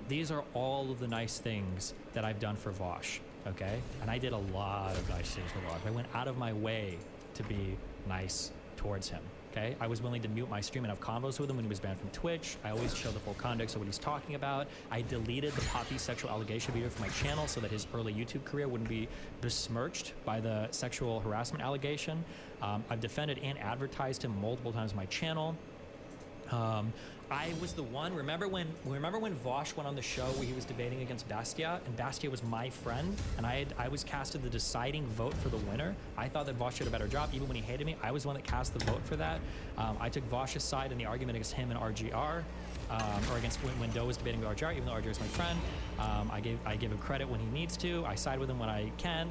these are all of the nice things that I've done for Vosh, okay? And I did a lot of nice things for Vosh. I went out of my way to be nice towards him, okay? I was willing to mute my stream and have convos with him when he was banned from Twitch. I always show the full context of what he's talking about. I deleted the Poppy sexual allegation video from my channel so that his early YouTube career wouldn't be besmirched by the sexual harassment allegation. I've defended and advertised him multiple times on my channel. I was the one, remember when Vosh went on the show where he was debating against Bastia, and Bastia was my friend, and I was casted the deciding vote for the winner. I thought that Vosh did a better job, even when he hated me. I was the one that cast the vote for that. I took Vosh's side in the argument against him and RGR, or against when Doe was debating with RGR, even though RGR is my friend. I give him credit when he needs to. I side with him when I can.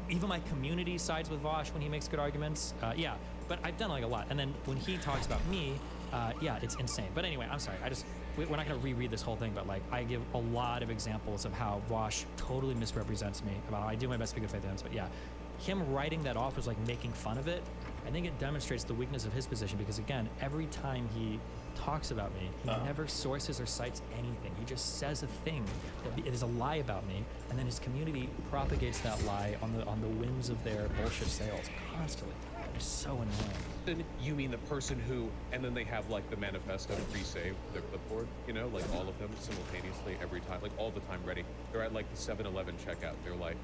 Even my community sides with Vosh when he makes good arguments. But I've done a lot. And then when he talks about me, it's insane. But anyway, I'm sorry. We're not going to reread this whole thing, but I give a lot of examples of how Vosh totally misrepresents me, about how I do my best to be good faith defense. But yeah, him writing that off was making fun of it. I think it demonstrates the weakness of his position, because again, every time he talks about me, he never sources or cites anything. He just says a thing that it is a lie about me, and then his community propagates that lie on the whims of their bullshit sales constantly. It's so annoying. You mean the person who, and then they have the manifesto pre-saved their clipboard, all of them simultaneously every time, all the time ready. They're at the 7-Eleven checkout. They're like,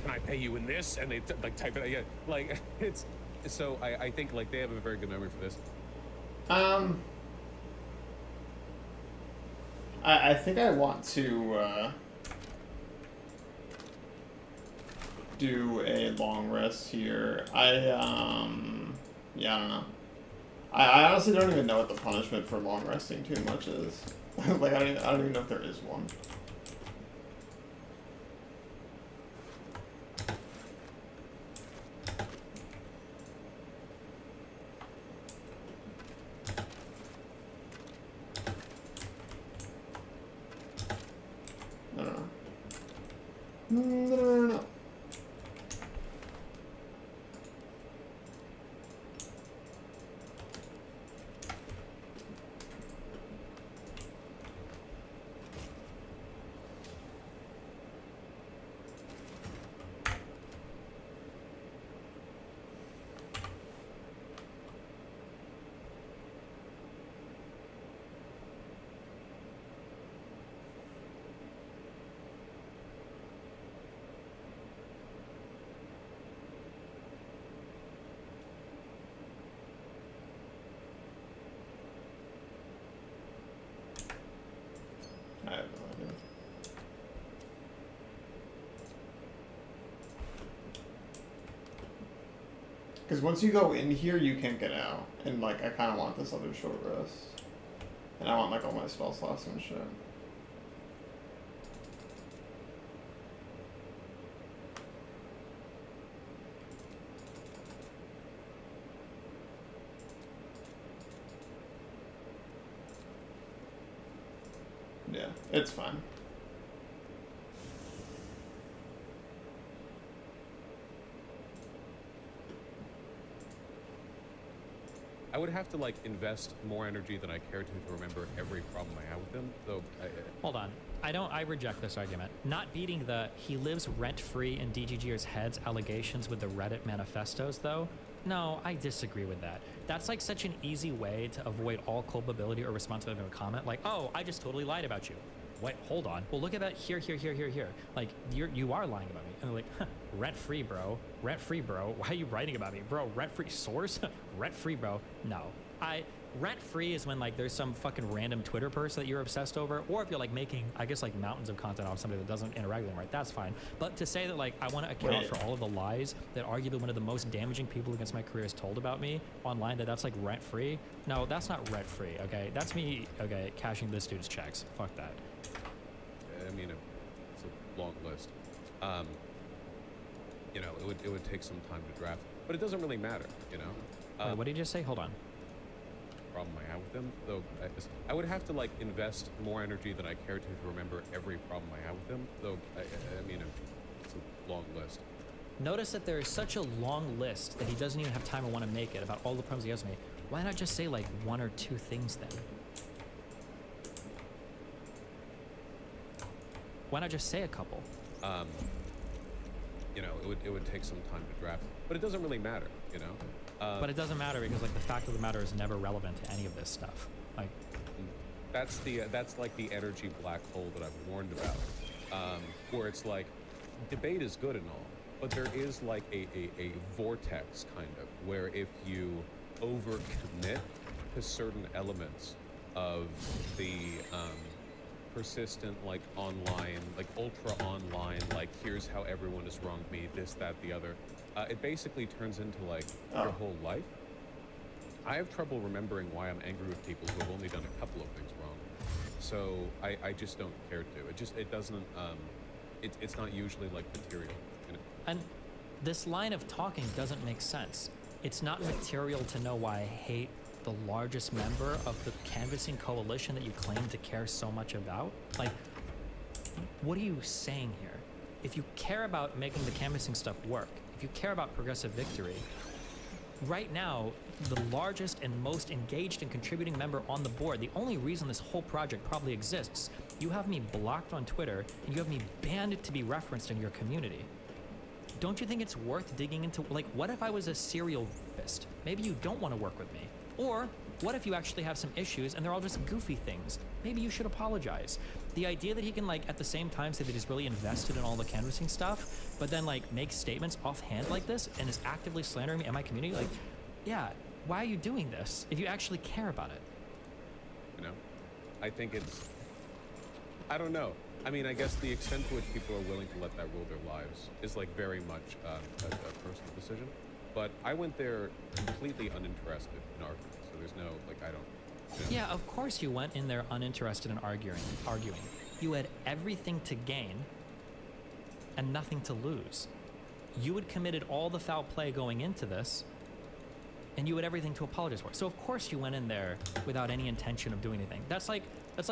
can I pay you in this? And they type it. Yeah, it's so I think they have a very good memory for this. I think I want to do a long rest here. I don't know. I honestly don't even know what the punishment for long resting too much is. I don't even know if there is one. No. Because once you go in here, you can't get out. And, like, I kind of want this other short rest. And I want, like, all my spell slots and shit. Yeah, it's fine. I would have to like invest more energy than I care to remember every problem I have with him. Though. Hold on. I reject this argument. Not beating the he lives rent-free in DGGers' heads allegations with the Reddit manifestos, though. No, I disagree with that. That's like such an easy way to avoid all culpability or responsibility of a comment. Like, oh, I just totally lied about you. Wait, hold on. Well, look at that here. Like, you are lying about me. And they're like, huh, rent-free, bro. Rent-free, bro. Why are you writing about me? Bro, rent-free source? Rent-free, bro. No. Rent-free is when, like, there's some fucking random Twitter person that you're obsessed over, or if you're, like, making, I guess, like, mountains of content off somebody that doesn't interact with them, right? That's fine. But to say that, like, I want to account for all of the lies that arguably one of the most damaging people against my career has told about me online, that's, like, rent-free? No, that's not rent-free, okay? That's me, okay, cashing this dude's checks. Fuck that. I mean, it's a long list. You know, it would take some time to draft, but it doesn't really matter, you know? Wait, what did you just say? Hold on. Problem I have with them, though, I would have to like invest more energy than I care to remember every problem I have with them. Though, I mean, it's a long list. Notice that there is such a long list that he doesn't even have time or want to make it about all the problems he has with me. Why not just say like one or two things then? Why not just say a couple? You know, it would take some time to draft, but it doesn't really matter, you know? But it doesn't matter because like the fact of the matter is never relevant to any of this stuff. Like, that's like the energy black hole that I've warned about, where it's like, debate is good and all, but there is like a vortex kind of, where if you overcommit to certain elements of the, persistent, like online, like ultra online, like here's how everyone is wronged me, this, that, the other. It basically turns into like your whole life. I have trouble remembering why I'm angry with people who have only done a couple of things wrong. So I just don't care to. It doesn't, it's not usually like material. You know? and this line of talking doesn't make sense. It's not material to know why I hate the largest member of the canvassing coalition that you claim to care so much about? Like, what are you saying here? If you care about making the canvassing stuff work, if you care about progressive victory, right now, the largest and most engaged and contributing member on the board, the only reason this whole project probably exists, you have me blocked on Twitter and you have me banned to be referenced in your community. Don't you think it's worth digging into? Like, what if I was a serial rapist? Maybe you don't want to work with me. Or what if you actually have some issues and they're all just goofy things? Maybe you should apologize. The idea that he can like at the same time say that he's really invested in all the canvassing stuff, but then like make statements offhand like this and is actively slandering me and my community, like, yeah, why are you doing this if you actually care about it? You know, I think I don't know. I mean, I guess the extent to which people are willing to let that rule their lives is like very much a personal decision. But I went there completely uninterested in arguing, so there's no, like, I don't... You know. Yeah, of course you went in there uninterested in arguing. You had everything to gain and nothing to lose. You had committed all the foul play going into this, and you had everything to apologize for. So of course you went in there without any intention of doing anything. That's like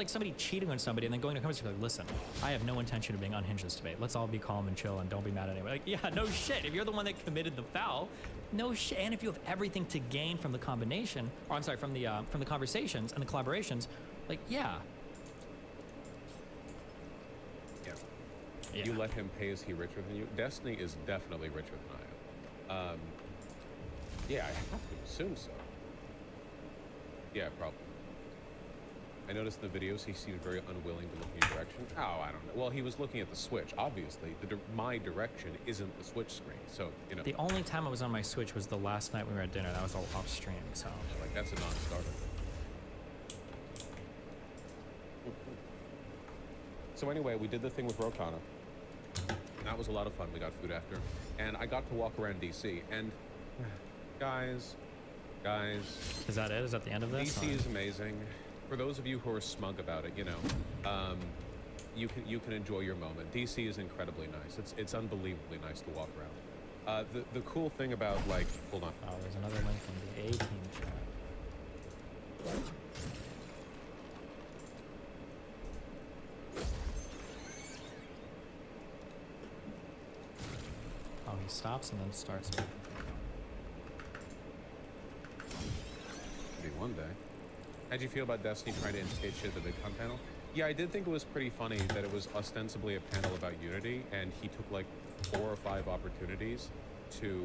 somebody cheating on somebody and then going to comments and be like, listen, I have no intention of being unhinged this debate. Let's all be calm and chill and don't be mad at anyone. Like, yeah, no shit. If you're the one that committed the foul, no shit. And if you have everything to gain from the combination, or I'm sorry, from the conversations and the collaborations, like, yeah. You let him pay. Is he richer than you? Destiny is definitely richer than I am. Yeah, I have to assume so. Yeah, probably. I noticed in the videos he seemed very unwilling to look in your direction. Oh, I don't know. Well, he was looking at the Switch. Obviously, my direction isn't the Switch screen, so, you know. The only time I was on my Switch was the last night we were at dinner. That was all off stream, so. Yeah, like, that's a non-starter. So anyway, we did the thing with Rotana. That was a lot of fun. We got food after. And I got to walk around DC, and Guys, Is that it? Is that the end of this? DC is amazing. For those of you who are smug about it, you know, you can enjoy your moment. DC is incredibly nice. It's unbelievably nice to walk around. The cool thing about, like, hold on. Oh, there's another link from the A-Team chat. Oh, he stops and then starts it. Maybe one day. How'd you feel about Destiny trying to instigate shit at the VidCon panel? Yeah, I did think it was pretty funny that it was ostensibly a panel about Unity, and he took like 4 or 5 opportunities to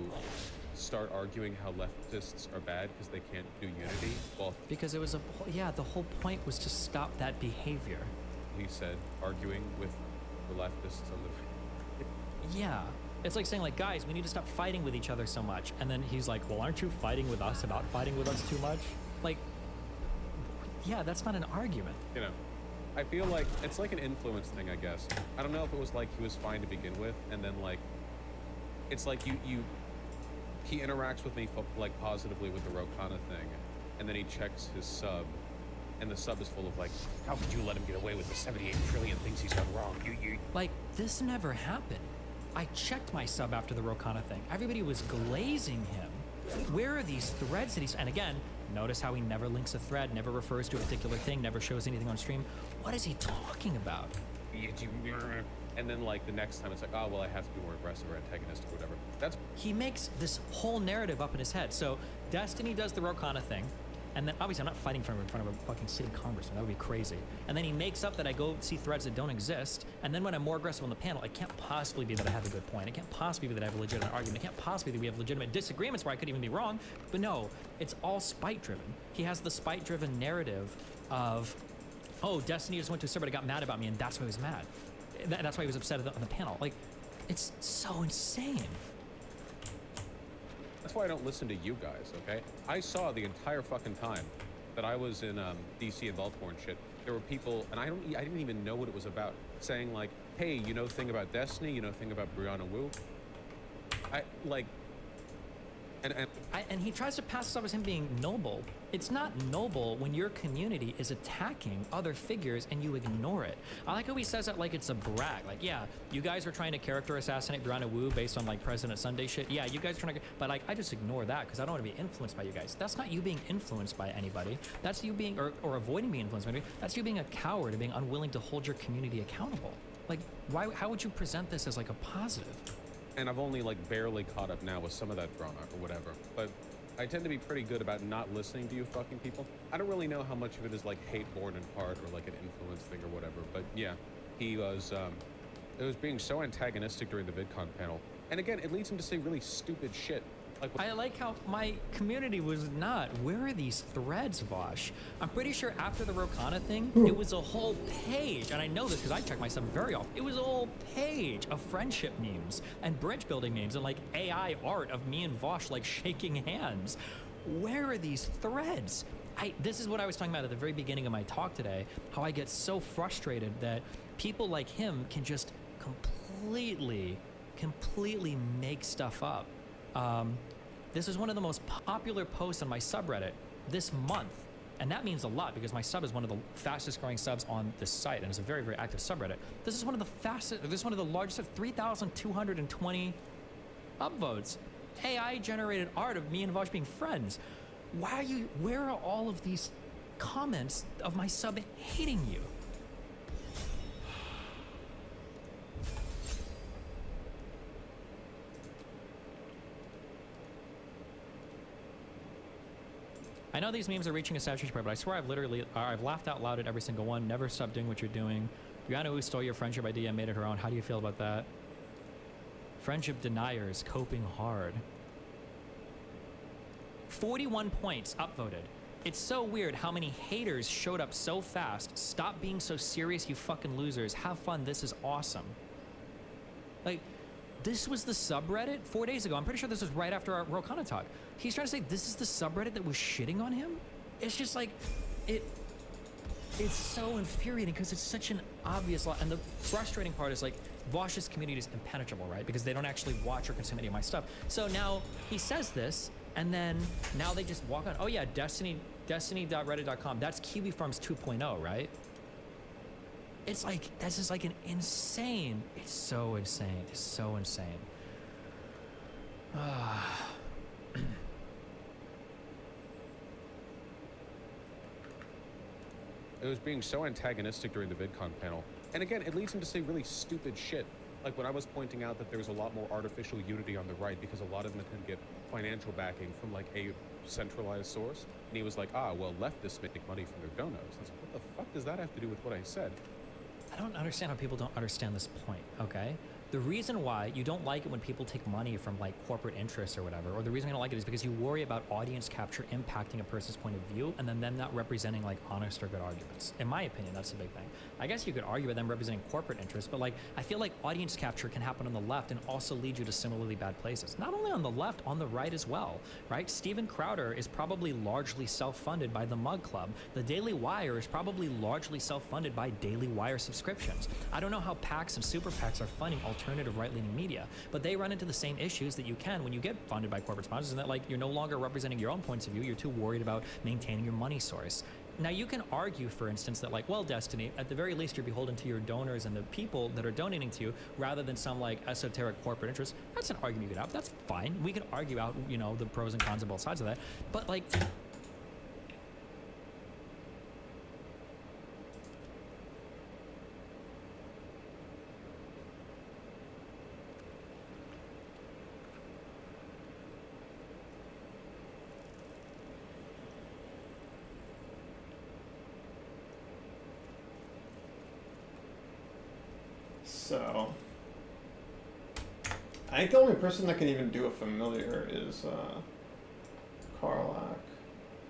start arguing how leftists are bad because they can't do Unity. Well, Because it was the whole point was to stop that behavior. he said arguing with the leftists on the. Yeah. It's like saying, like, guys, we need to stop fighting with each other so much. And then he's like, well, aren't you fighting with us about fighting with us too much? Like, yeah, that's not an argument. You know, I feel like it's like an influence thing, I guess. I don't know if it was like he was fine to begin with, and then like, it's like he interacts with me like positively with the Rokana thing, and then he checks his sub, and the sub is full of like, how could you let him get away with the 78 trillion things he's done wrong? You. Like, this never happened. I checked my sub after the Rokana thing. Everybody was glazing him. Where are these threads that he's... And again, notice how he never links a thread, never refers to a particular thing, never shows anything on stream. What is he talking about? And then like the next time it's like, oh, well, I have to be more aggressive or antagonistic or whatever. That's... He makes this whole narrative up in his head. So Destiny does the Rokana thing. And then obviously I'm not fighting in front of a fucking sitting congressman. That would be crazy. And then he makes up that I go see threads that don't exist. And then when I'm more aggressive on the panel, it can't possibly be that I have a good point. It can't possibly be that I have a legitimate argument. It can't possibly be that we have legitimate disagreements where I could even be wrong. But no, it's all spite driven. He has the spite driven narrative of, oh, Destiny just went to a server and got mad about me, and that's why he was mad. That's why he was upset on the panel. Like, it's so insane. That's why I don't listen to you guys, okay? I saw the entire fucking time that I was in DC and Baltimore and shit. There were people, and I didn't even know what it was about, saying like, hey, you know thing about Destiny, you know thing about Brianna Wu? I, like, and he tries to pass this off as him being noble. It's not noble when your community is attacking other figures and you ignore it. I like how he says that like it's a brag. Like, yeah, you guys are trying to character assassinate Brianna Wu based on like President Sunday shit. Yeah, you guys are trying to, but like I just ignore that because I don't want to be influenced by you guys. That's not you being influenced by anybody. That's you being, or avoiding being influenced by anybody. That's you being a coward and being unwilling to hold your community accountable. Like, how would you present this as like a positive? and I've only like barely caught up now with some of that drama or whatever, but I tend to be pretty good about not listening to you fucking people. I don't really know how much of it is like hate born in part or like an influence thing or whatever, but yeah, he was, it was being so antagonistic during the VidCon panel. And again, it leads him to say really stupid shit. Like, I like how my community was not. Where are these threads, Vosh? I'm pretty sure after the Rokana thing, it was a whole page, and I know this because I check myself very often. It was a whole page of friendship memes and bridge building memes and like AI art of me and Vosh like shaking hands. Where are these threads? This is what I was talking about at the very beginning of my talk today, how I get so frustrated that people like him can just completely make stuff up. This is one of the most popular posts on my subreddit this month. And that means a lot because my sub is one of the fastest growing subs on this site and it's a very, very active subreddit. This is one of the fastest, this is one of the largest, 3,220 upvotes. AI generated art of me and Vosh being friends. Where are all of these comments of my sub hating you? I know these memes are reaching a saturation point, but I swear I've laughed out loud at every single one. Never stop doing what you're doing. Brianna Wu stole your friendship idea and made it her own. How do you feel about that? Friendship deniers coping hard. 41 points upvoted. It's so weird how many haters showed up so fast. Stop being so serious, you fucking losers. Have fun. This is awesome. Like, this was the subreddit 4 days ago. I'm pretty sure this was right after our Rokana talk. He's trying to say this is the subreddit that was shitting on him? It's just like, it's so infuriating because it's such an obvious lie. And the frustrating part is like, Vosh's community is impenetrable, right? Because they don't actually watch or consume any of my stuff. So now he says this, And then now they just walk on. Oh yeah, Destiny.reddit.com. That's Kiwi Farms 2.0, right? It's like, that's just like an insane. It's so insane. It's so insane. It was being so antagonistic during the VidCon panel. And again, it leads him to say really stupid shit. Like when I was pointing out that there's a lot more artificial unity on the right because a lot of them can get financial backing from like a centralized source. And he was like, well, leftists make money from their donos. I was like, what the fuck does that have to do with what I said? I don't understand how people don't understand this point, okay? The reason why you don't like it when people take money from like corporate interests or whatever, or the reason you don't like it is because you worry about audience capture impacting a person's point of view and then them not representing like honest or good arguments. In my opinion, that's the big thing. I guess you could argue about them representing corporate interests, but like I feel like audience capture can happen on the left and also lead you to similarly bad places. Not only on the left, on the right as well, right? Steven Crowder is probably largely self-funded by the Mug Club. The Daily Wire is probably largely self-funded by Daily Wire subscriptions. I don't know how PACs and super PACs are funding alternative right-leaning media, but they run into the same issues that you can when you get funded by corporate sponsors, and that like you're no longer representing your own points of view, you're too worried about maintaining your money source. Now you can argue, for instance, that like, well, Destiny, at the very least you're beholden to your donors and the people that are donating to you rather than some like esoteric corporate interest. That's an argument you could have. That's fine. We can argue out, you know, the pros and cons of both sides of that. But like, So, I think the only person that can even do a familiar is Karlak.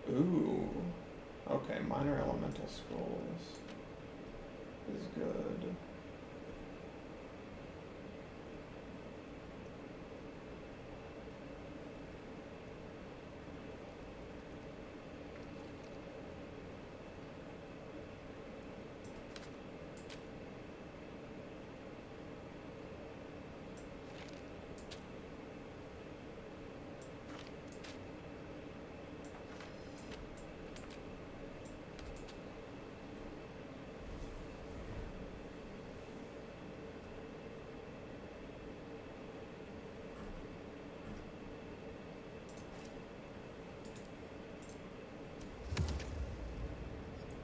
Ooh, okay, minor elemental scrolls is good.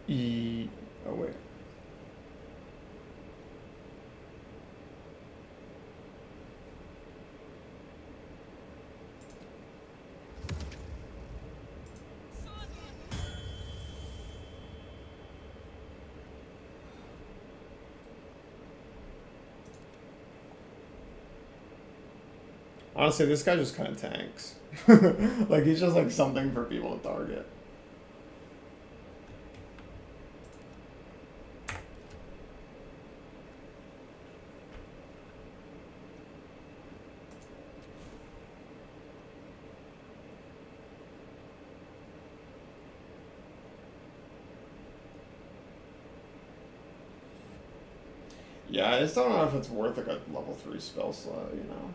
Oh wait. Honestly, this guy just kind of tanks. Like, he's just like something for people to target. Yeah, I just don't know if it's worth like a level 3 spell slot, you know?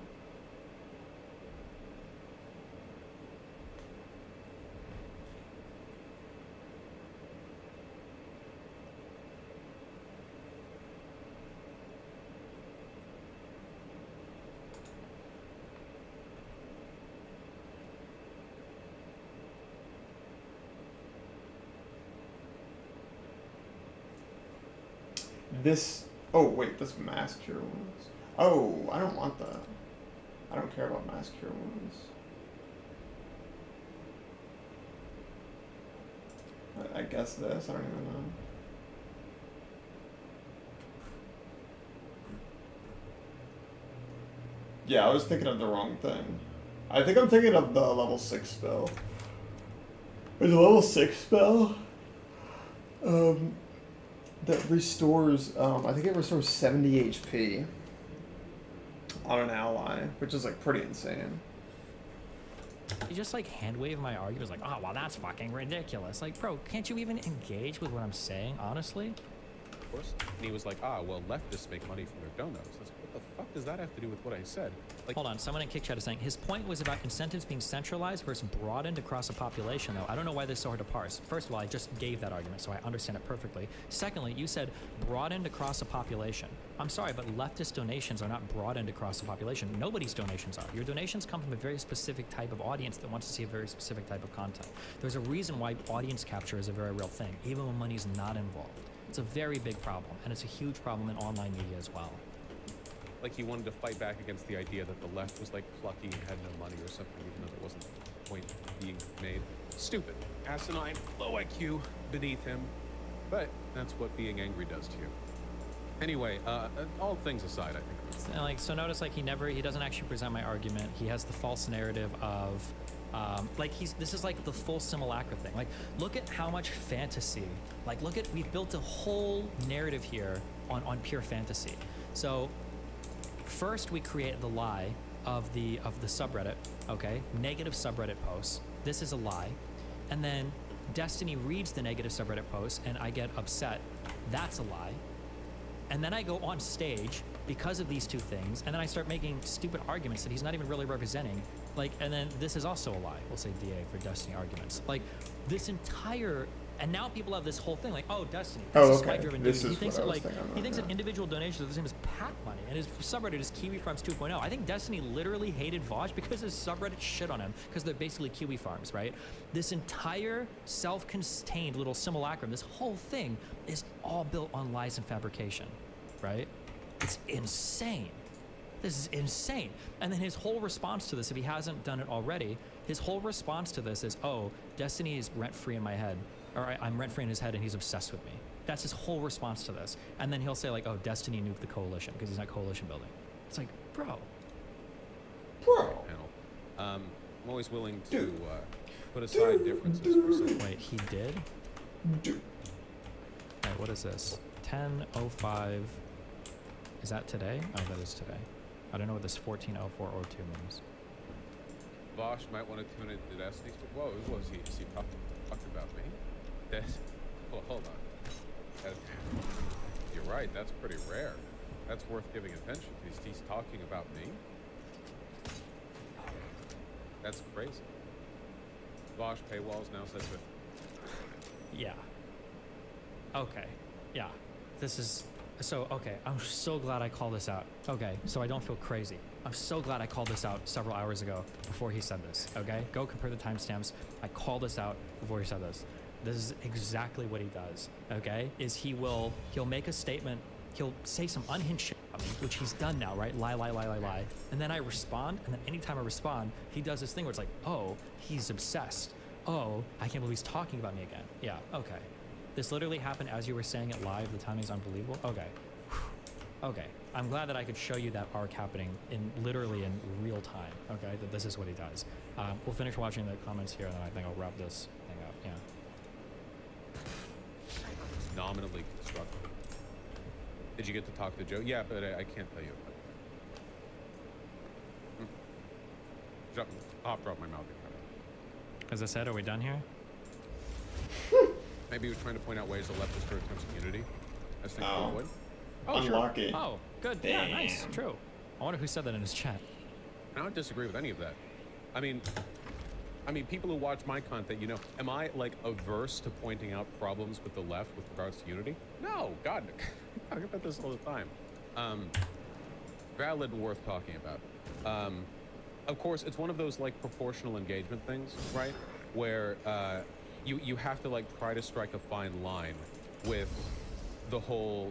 This... Oh, wait, this mass cure wounds. Oh, I don't want that. I don't care about mass cure wounds. I guess this, I don't even know. Yeah, I was thinking of the wrong thing. I think I'm thinking of the level 6 spell. There's a level 6 spell. That restores, I think it restores 70 HP on an ally, which is like pretty insane. you just like hand wave my arguments like, oh, well, that's fucking ridiculous. Like, bro, can't you even engage with what I'm saying, honestly? course. And he was like, ah, well, leftists make money from their donuts. I was like, what the fuck does that have to do with what I said? Like, Hold on, someone in Kick Chat is saying his point was about incentives being centralized versus broadened across a population, though. I don't know why this is so hard to parse. First of all, I just gave that argument, so I understand it perfectly. Secondly, you said broadened across a population. I'm sorry, but leftist donations are not broadened across the population. Nobody's donations are. Your donations come from a very specific type of audience that wants to see a very specific type of content. There's a reason why audience capture is a very real thing, even when money's not involved. It's a very big problem, and it's a huge problem in online media as well. like he wanted to fight back against the idea that the left was like plucky and had no money or something, even though there wasn't a point being made. Stupid, asinine, low IQ beneath him. But that's what being angry does to you. Anyway, all things aside, I think. So notice like he doesn't actually present my argument. He has the false narrative of this is like the full simulacra thing. Like, look at how much fantasy, we've built a whole narrative here on pure fantasy. So first we create the lie of the subreddit, okay? Negative subreddit posts. This is a lie. And then Destiny reads the negative subreddit post and I get upset. That's a lie. And then I go on stage because of these two things, and then I start making stupid arguments that he's not even really representing. And then this is also a lie. We'll say DA for Destiny arguments. This entire, and now people have this whole thing oh, Destiny. Oh, is okay. driven This he is thinks what that I was thinking about, he thinks yeah. that individual donations are the same as PAC money, and his subreddit is Kiwi Farms 2.0. I think Destiny literally hated Vosh because his subreddit shit on him because they're basically Kiwi Farms, right? This entire self-contained little simulacrum, this whole thing is all built on lies and fabrication, right? It's insane. This is insane. And then his whole response to this, if he hasn't done it already, his whole response to this is, oh, Destiny is rent-free in my head. Or I'm rent-free in his head and he's obsessed with me. That's his whole response to this. And then he'll say oh, Destiny nuked the coalition because he's not coalition building. It's bro. Bro. I'm always willing to put aside differences for some. Wait, he did? Dude. Wait, what is this? 10:05. Is that today? Oh, that is today. I don't know what this 14:04:02 means. Vosh might want to tune into Destiny. Whoa, is he talking about me? Hold on. You're right, that's pretty rare. That's worth giving attention to. He's talking about me? That's crazy. Vosh paywalls now says that. Yeah. Okay. Yeah. This is... So, okay, I'm so glad I called this out. Okay, so I don't feel crazy. I'm so glad I called this out several hours ago before he said this, okay? Go compare the timestamps. I called this out before he said this. This is exactly what he does, okay? He'll make a statement, he'll say some unhinged shit about me, which he's done now, right? Lie. And then I respond, and then anytime I respond, he does this thing where it's oh, he's obsessed. Oh, I can't believe he's talking about me again. Yeah, okay. This literally happened as you were saying it live. The timing's unbelievable. Okay. Okay. I'm glad that I could show you that arc happening literally in real time. Okay. That this is what he does. We'll finish watching the comments here, and then I think I'll wrap this thing up. Yeah. Nominally constructive. Did you get to talk to Joe? Yeah, but I can't tell you about it. I'll drop my mouth. As I said, are we done here? Maybe he was trying to point out ways the left is for attempts of unity. As things Oh. avoid. Unlucky. Oh, good. Yeah, nice. True. I wonder who said that in his chat. I don't disagree with any of that. I mean, people who watch my content, am I averse to pointing out problems with the left with regards to unity? No, God, I talk about this all the time. Valid and worth talking about. Of course, it's one of those proportional engagement things, right? Where you have to try to strike a fine line with the whole.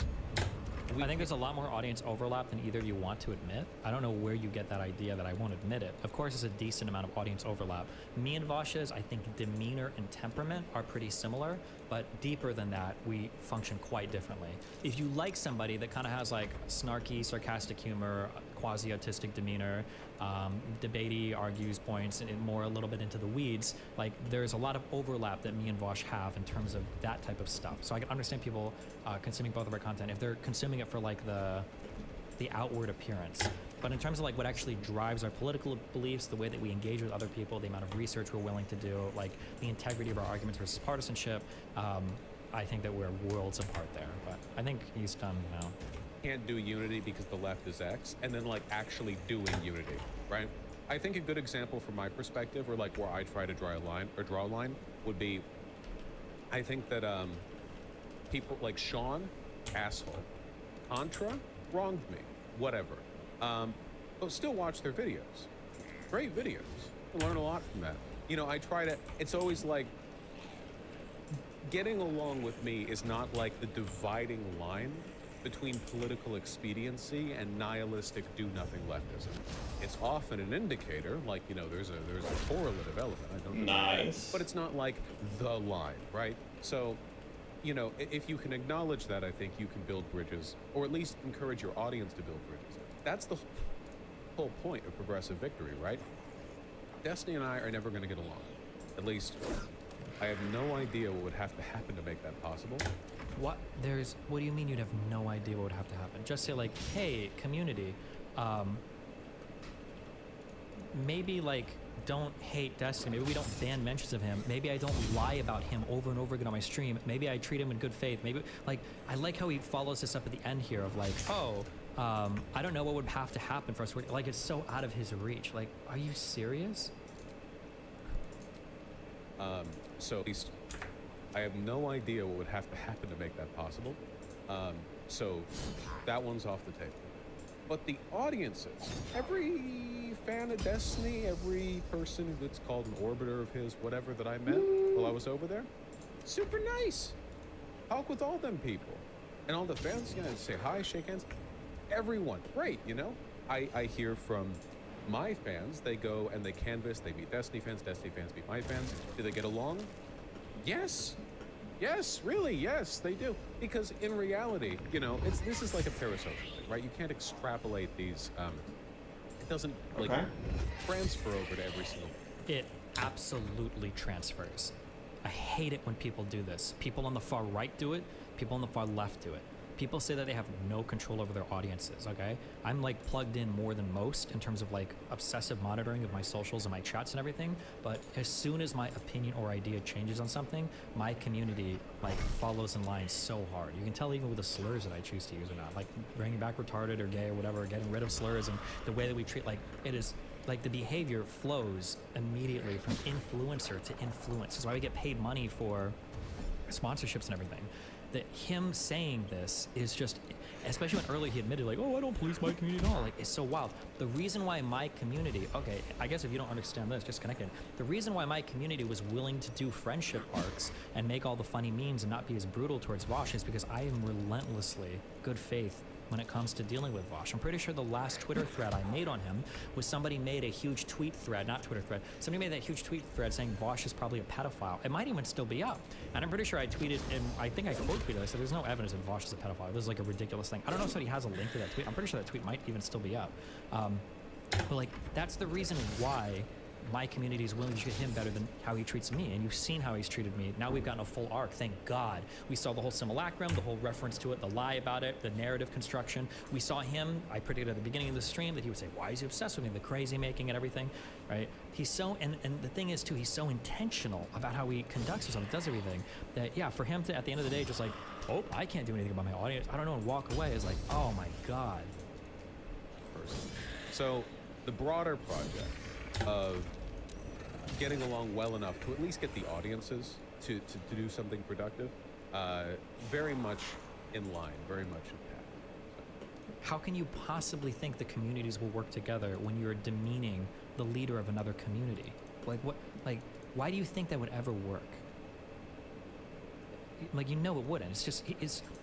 I think there's a lot more audience overlap than either of you want to admit. I don't know where you get that idea that I won't admit it. Of course, there's a decent amount of audience overlap. Me and Vosh's, I think demeanor and temperament are pretty similar, but deeper than that, we function quite differently. If you like somebody that kind of has snarky, sarcastic humor, quasi-autistic demeanor, debatey, argues points, and more a little bit into the weeds, there's a lot of overlap that me and Vosh have in terms of that type of stuff. So I can understand people consuming both of our content if they're consuming it for the outward appearance. But in terms of what actually drives our political beliefs, the way that we engage with other people, the amount of research we're willing to do, the integrity of our arguments versus partisanship, I think that we're worlds apart there. But I think he's done now. Can't do Unity because the left is X, and then like actually doing Unity, right? I think a good example from my perspective, or like where I try to draw a line, would be, I think that people like Sean, asshole, Contra, wronged me, whatever, but still watch their videos. Great videos. I learn a lot from that. You know, I try to. It's always like getting along with me is not like the dividing line between political expediency and nihilistic do-nothing leftism. It's often an indicator, like, you know, there's a correlative element. I don't know. Nice. But it's not like the line, right? So, you know, if you can acknowledge that, I think you can build bridges, or at least encourage your audience to build bridges. That's the whole point of progressive victory, right? Destiny and I are never going to get along. At least, I have no idea what would have to happen to make that possible. What do you mean you'd have no idea what would have to happen? Just say like, hey, community, maybe like don't hate Destiny. Maybe we don't ban mentions of him. Maybe I don't lie about him over and over again on my stream. Maybe I treat him in good faith. Maybe like, I like how he follows this up at the end here of like, oh, I don't know what would have to happen for us. Like, it's so out of his reach. Like, are you serious? So at least I have no idea what would have to happen to make that possible. So that one's off the table. But the audiences, every fan of Destiny, every person that's called an orbiter of his, whatever, that I met while I was over there, super nice. Talk with all them people. And all the fans, you know, say hi, shake hands. Everyone, great, you know? I hear from my fans, they go and they canvas, they meet Destiny fans meet my fans. Do they get along? Yes. Yes, really, yes, they do. Because in reality, you know, this is like a parasocial thing, right? You can't extrapolate these, it doesn't, like, transfer over to every single one. It absolutely transfers. I hate it when people do this. People on the far right do it, people on the far left do it. People say that they have no control over their audiences, okay? I'm like plugged in more than most in terms of like obsessive monitoring of my socials and my chats and everything, but as soon as my opinion or idea changes on something, my community like follows in line so hard. You can tell even with the slurs that I choose to use or not, like bringing back retarded or gay or whatever, getting rid of slurs, and the way that we treat, like, it is like the behavior flows immediately from influencer to influence. That's why we get paid money for sponsorships and everything. That him saying this is just, especially when earlier he admitted like, oh, I don't police my community at all, like, it's so wild. The reason why my community, okay, I guess if you don't understand this, just connect it. The reason why my community was willing to do friendship arcs and make all the funny memes and not be as brutal towards Vosh is because I am relentlessly good faith when it comes to dealing with Vosh. I'm pretty sure the last Twitter thread I made on him was somebody made a huge tweet thread, not Twitter thread, somebody made that huge tweet thread saying Vosh is probably a pedophile. It might even still be up. And I'm pretty sure I tweeted, and I think I quote tweeted, I said there's no evidence that Vosh is a pedophile. This is like a ridiculous thing. I don't know if somebody has a link to that tweet. I'm pretty sure that tweet might even still be up. But like, that's the reason why my community is willing to treat him better than how he treats me, and you've seen how he's treated me. Now we've gotten a full arc, thank God. We saw the whole simulacrum, the whole reference to it, the lie about it, the narrative construction. We saw him, I predicted at the beginning of the stream that he would say, why is he obsessed with me, the crazy making and everything, right? He's so, and the thing is too, he's so intentional about how he conducts himself, does everything, that yeah, for him to, at the end of the day, just like, oh, I can't do anything about my audience, I don't know, and walk away is like, oh my God. So the broader project of getting along well enough to at least get the audiences to do something productive, very much in line, very much intact. How can you possibly think the communities will work together when you're demeaning the leader of another community? Like what? Like, why do you think that would ever work? Like, you know it wouldn't. It's just,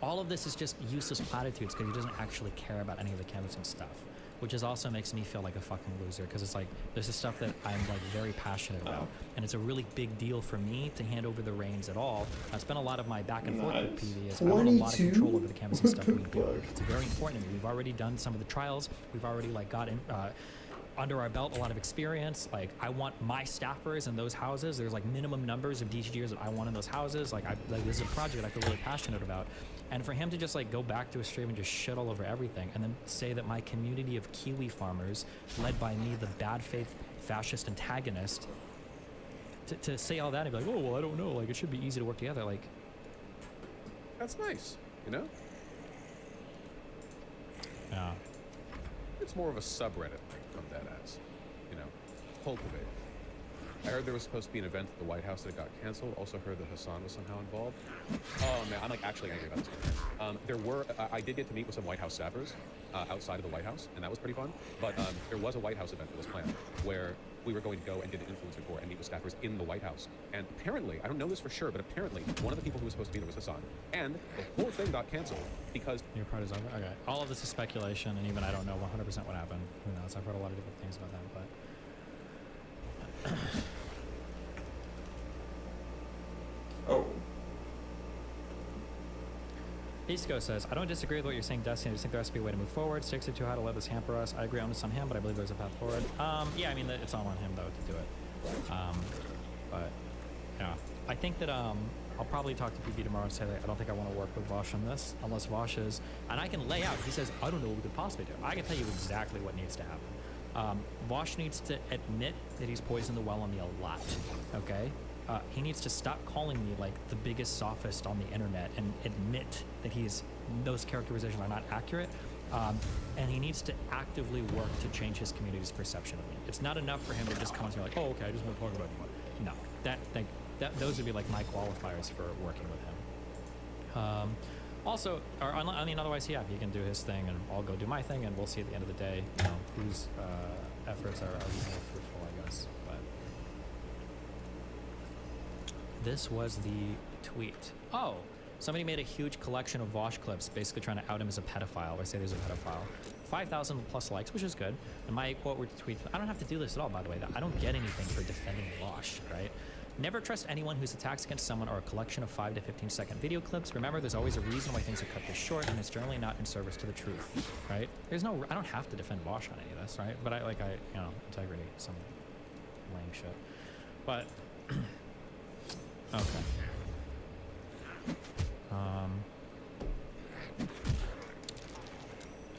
all of this is just useless platitudes because he doesn't actually care about any of the canvassing stuff, which is also makes me feel like a fucking loser because it's like, this is stuff that I'm like very passionate about, and it's a really big deal for me to hand over the reins at all. I spent a lot of my back and forth with PV is I want a lot of control over the canvassing stuff we do. It's very important to me. We've already done some of the trials. We've already like got in, under our belt a lot of experience. Like, I want my staffers in those houses. There's like minimum numbers of DGGers that I want in those houses. Like this is a project that I feel really passionate about. And for him to just like go back to a stream and just shit all over everything and then say that my community of Kiwi farmers, led by me, the bad faith fascist antagonist, to say all that and be like, oh, well, I don't know, like it should be easy to work together. Like, That's nice, you know? Yeah. It's more of a subreddit thing from Deadass, you know, cultivate. I heard there was supposed to be an event at the White House that got canceled. Also heard that Hassan was somehow involved. Oh man, I'm like actually angry about this. I did get to meet with some White House staffers outside of the White House, and that was pretty fun. But there was a White House event that was planned where we were going to go and get an influencer tour and meet with staffers in the White House. And apparently, I don't know this for sure, but apparently one of the people who was supposed to be there was Hassan. And the whole thing got canceled because... Your part is over? Okay. All of this is speculation, and even I don't know 100% what happened. Who knows? I've heard a lot of different things about that, but... Oh. Eastco says, I don't disagree with what you're saying, Destiny. I just think there has to be a way to move forward. Sticks are too high to let this hamper us. I agree on this on him, but I believe there's a path forward. Yeah, I mean, it's all on him, though, to do it. But, yeah. I think that, I'll probably talk to PB tomorrow and say that I don't think I want to work with Vosh on this, unless Vosh is... And I can lay out. He says, I don't know what we could possibly do. I can tell you exactly what needs to happen. Vosh needs to admit that he's poisoned the well on me a lot, okay? He needs to stop calling me like the biggest sophist on the internet and admit that those characterizations are not accurate. And he needs to actively work to change his community's perception of me. It's not enough for him to just come to me like, oh, okay, I just want to talk about you. No, those would be like my qualifiers for working with him. Also, otherwise, yeah, he can do his thing and I'll go do my thing, and we'll see at the end of the day, you know, whose efforts are more fruitful, I guess. But this was the tweet. Oh, somebody made a huge collection of Vosh clips, basically trying to out him as a pedophile, or say there's a pedophile. 5,000 plus likes, which is good. And my quote were tweet, I don't have to do this at all, by the way. I don't get anything for defending Vosh, right? Never trust anyone whose attacks against someone are a collection of 5 to 15-second video clips. Remember, there's always a reason why things are cut this short, and it's generally not in service to the truth, right? I don't have to defend Vosh on any of this, right? But integrity, some lame shit. But, okay.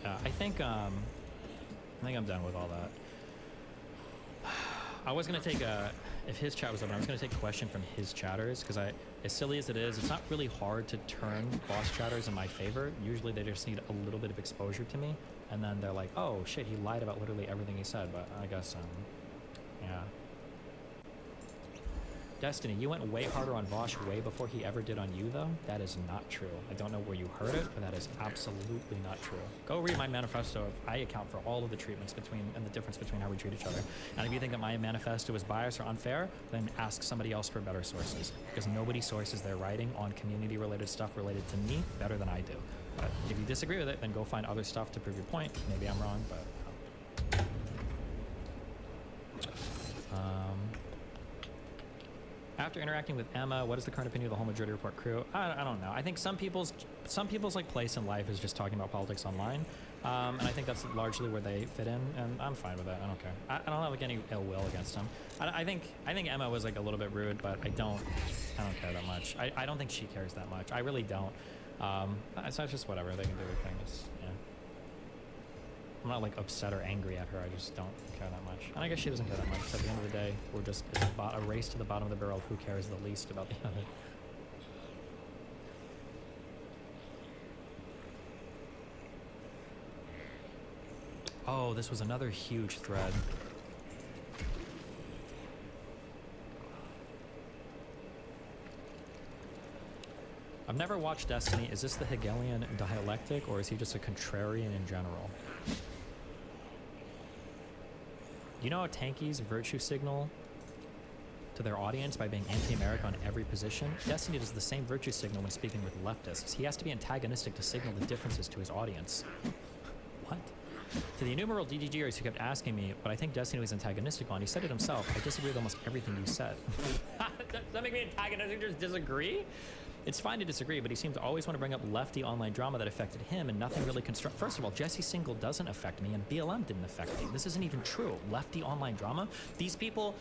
I think I'm done with all that. I was gonna take if his chat was open, I was gonna take a question from his chatters, because as silly as it is, it's not really hard to turn boss chatters in my favor. Usually they just need a little bit of exposure to me, and then they're like, oh shit, he lied about literally everything he said. But I guess yeah. Destiny, you went way harder on Vosh way before he ever did on you, though? That is not true. I don't know where you heard it, but that is absolutely not true. Go read my manifesto. I account for all of the treatments and the difference between how we treat each other. And if you think that my manifesto is biased or unfair, then ask somebody else for better sources. Because nobody sources their writing on community-related stuff related to me better than I do. But if you disagree with it, then go find other stuff to prove your point. Maybe I'm wrong, but... After interacting with Emma, what is the current opinion of the whole Majority Report crew? I don't know. I think some people's like place in life is just talking about politics online, and I think that's largely where they fit in, and I'm fine with that. I don't care. I don't have like any ill will against them. I think Emma was like a little bit rude, but I don't care that much. I don't think she cares that much. I really don't. So it's just whatever, they can do their thing. Yeah. I'm not like upset or angry at her. I just don't care that much. And I guess she doesn't care that much. At the end of the day, it's a race to the bottom of the barrel. Who cares the least about the other? Oh, this was another huge thread. I've never watched Destiny. Is this the Hegelian dialectic, or is he just a contrarian in general? You know how tankies virtue signal to their audience by being anti-America on every position? Destiny does the same virtue signal when speaking with leftists. He has to be antagonistic to signal the differences to his audience. What? To the innumerable DDGers who kept asking me what I think Destiny was antagonistic on, he said it himself. I disagree with almost everything you said. Does that make me antagonistic? Just disagree? It's fine to disagree, but he seemed to always want to bring up lefty online drama that affected him and nothing really constructive. First of all, Jesse Single doesn't affect me, and BLM didn't affect me. This isn't even true. Lefty online drama? These people,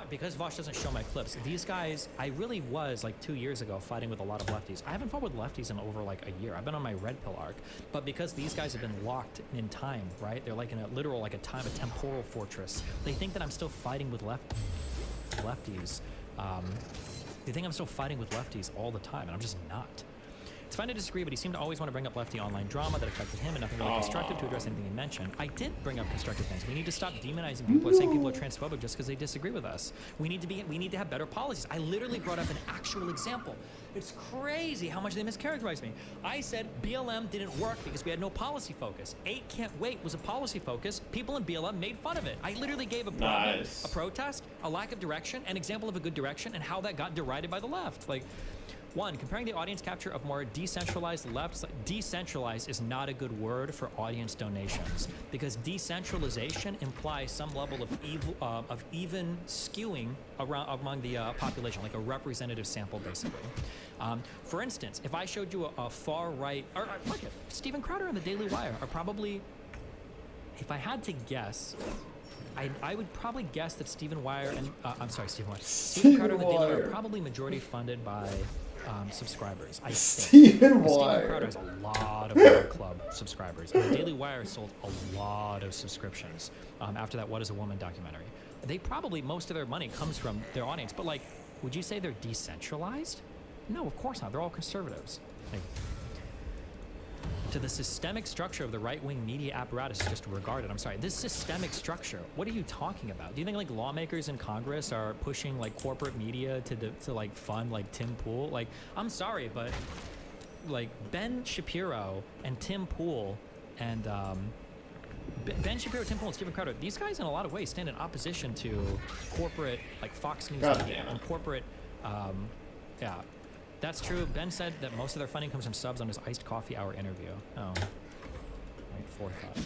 because Vosh doesn't show my clips, these guys, I really was like 2 years ago fighting with a lot of lefties. I haven't fought with lefties in over like a year. I've been on my red pill arc, but because these guys have been locked in time, right? They're like in a literal, like a temporal fortress. They think that I'm still fighting with lefties. They think I'm still fighting with lefties all the time, and I'm just not. It's fine to disagree, but he seemed to always want to bring up lefty online drama that affected him and nothing really constructive to address anything he mentioned. I did bring up constructive things. We need to stop demonizing people or saying people are transphobic just because they disagree with us. We need to have better policies. I literally brought up an actual example. It's crazy how much they mischaracterized me. I said BLM didn't work because we had no policy focus. 8 Can't Wait was a policy focus. People in BLM made fun of it. I literally gave a problem, a protest, a lack of direction, an example of a good direction, and how that got derided by the left. Like, 1, comparing the audience capture of more decentralized lefts. Decentralized is not a good word for audience donations because decentralization implies some level of even skewing around among the population, like a representative sample, basically. For instance, if I showed you a far right, or look at Steven Crowder and the Daily Wire are probably, if I had to guess, I would probably guess that Steven Crowder and the Daily Wire are probably majority funded by subscribers. I think. Steven Crowder has a lot of book club subscribers. And the Daily Wire sold a lot of subscriptions after that What is a Woman documentary. They probably, most of their money comes from their audience, but like, would you say they're decentralized? No, of course not. They're all conservatives. Like, to the systemic structure of the right-wing media apparatus is just regarded. I'm sorry, this systemic structure, what are you talking about? Do you think like lawmakers in Congress are pushing like corporate media to like fund like Tim Pool? Like, I'm sorry, but like Ben Shapiro and Tim Pool and Ben Shapiro, Tim Pool, and Steven Crowder, these guys in a lot of ways stand in opposition to corporate like Fox News media and corporate, yeah. That's true. Ben said that most of their funding comes from subs on his iced coffee hour interview. Oh. Right, forethought.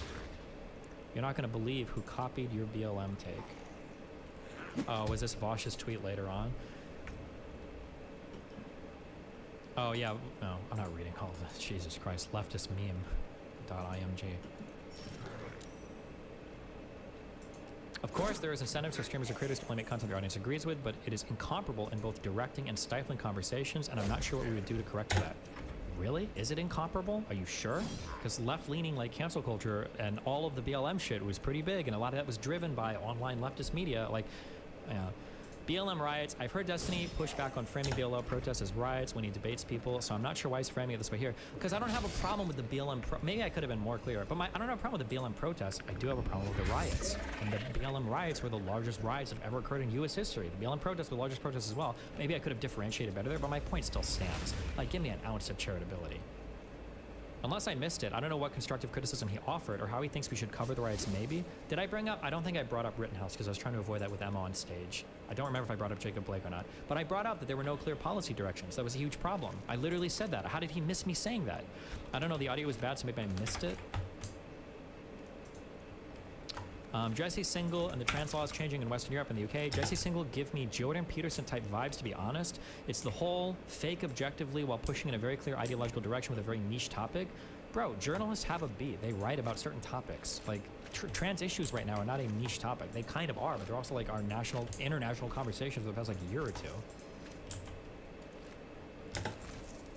You're not going to believe who copied your BLM take. Oh, was this Vosh's tweet later on? Oh, yeah. No, I'm not reading all of this. Jesus Christ. Leftist meme.img. Of course, there is incentives for streamers or creators to make content their audience agrees with, but it is incomparable in both directing and stifling conversations, and I'm not sure what we would do to correct that. Really? Is it incomparable? Are you sure? Because left-leaning like cancel culture and all of the BLM shit was pretty big, and a lot of that was driven by online leftist media. Like, BLM riots. I've heard Destiny push back on framing BLM protests as riots when he debates people, so I'm not sure why he's framing it this way here. Because I don't have a problem with the BLM. Maybe I could have been more clear, but I don't have a problem with the BLM protests. I do have a problem with the riots. And the BLM riots were the largest riots that have ever occurred in U.S. history. The BLM protests were the largest protests as well. Maybe I could have differentiated better there, but my point still stands. Like, give me an ounce of charitability. Unless I missed it, I don't know what constructive criticism he offered or how he thinks we should cover the riots maybe. Did I bring up, I don't think I brought up Rittenhouse because I was trying to avoid that with Emma on stage. I don't remember if I brought up Jacob Blake or not, but I brought up that there were no clear policy directions. That was a huge problem. I literally said that. How did he miss me saying that? I don't know, the audio was bad, so maybe I missed it. Jesse Single and the trans laws changing in Western Europe and the UK. Jesse Single give me Jordan Peterson type vibes, to be honest. It's the whole fake objectively while pushing in a very clear ideological direction with a very niche topic. Bro, journalists have a beat. They write about certain topics. Like, trans issues right now are not a niche topic. They kind of are, but they're also like our international conversations for the past like year or two.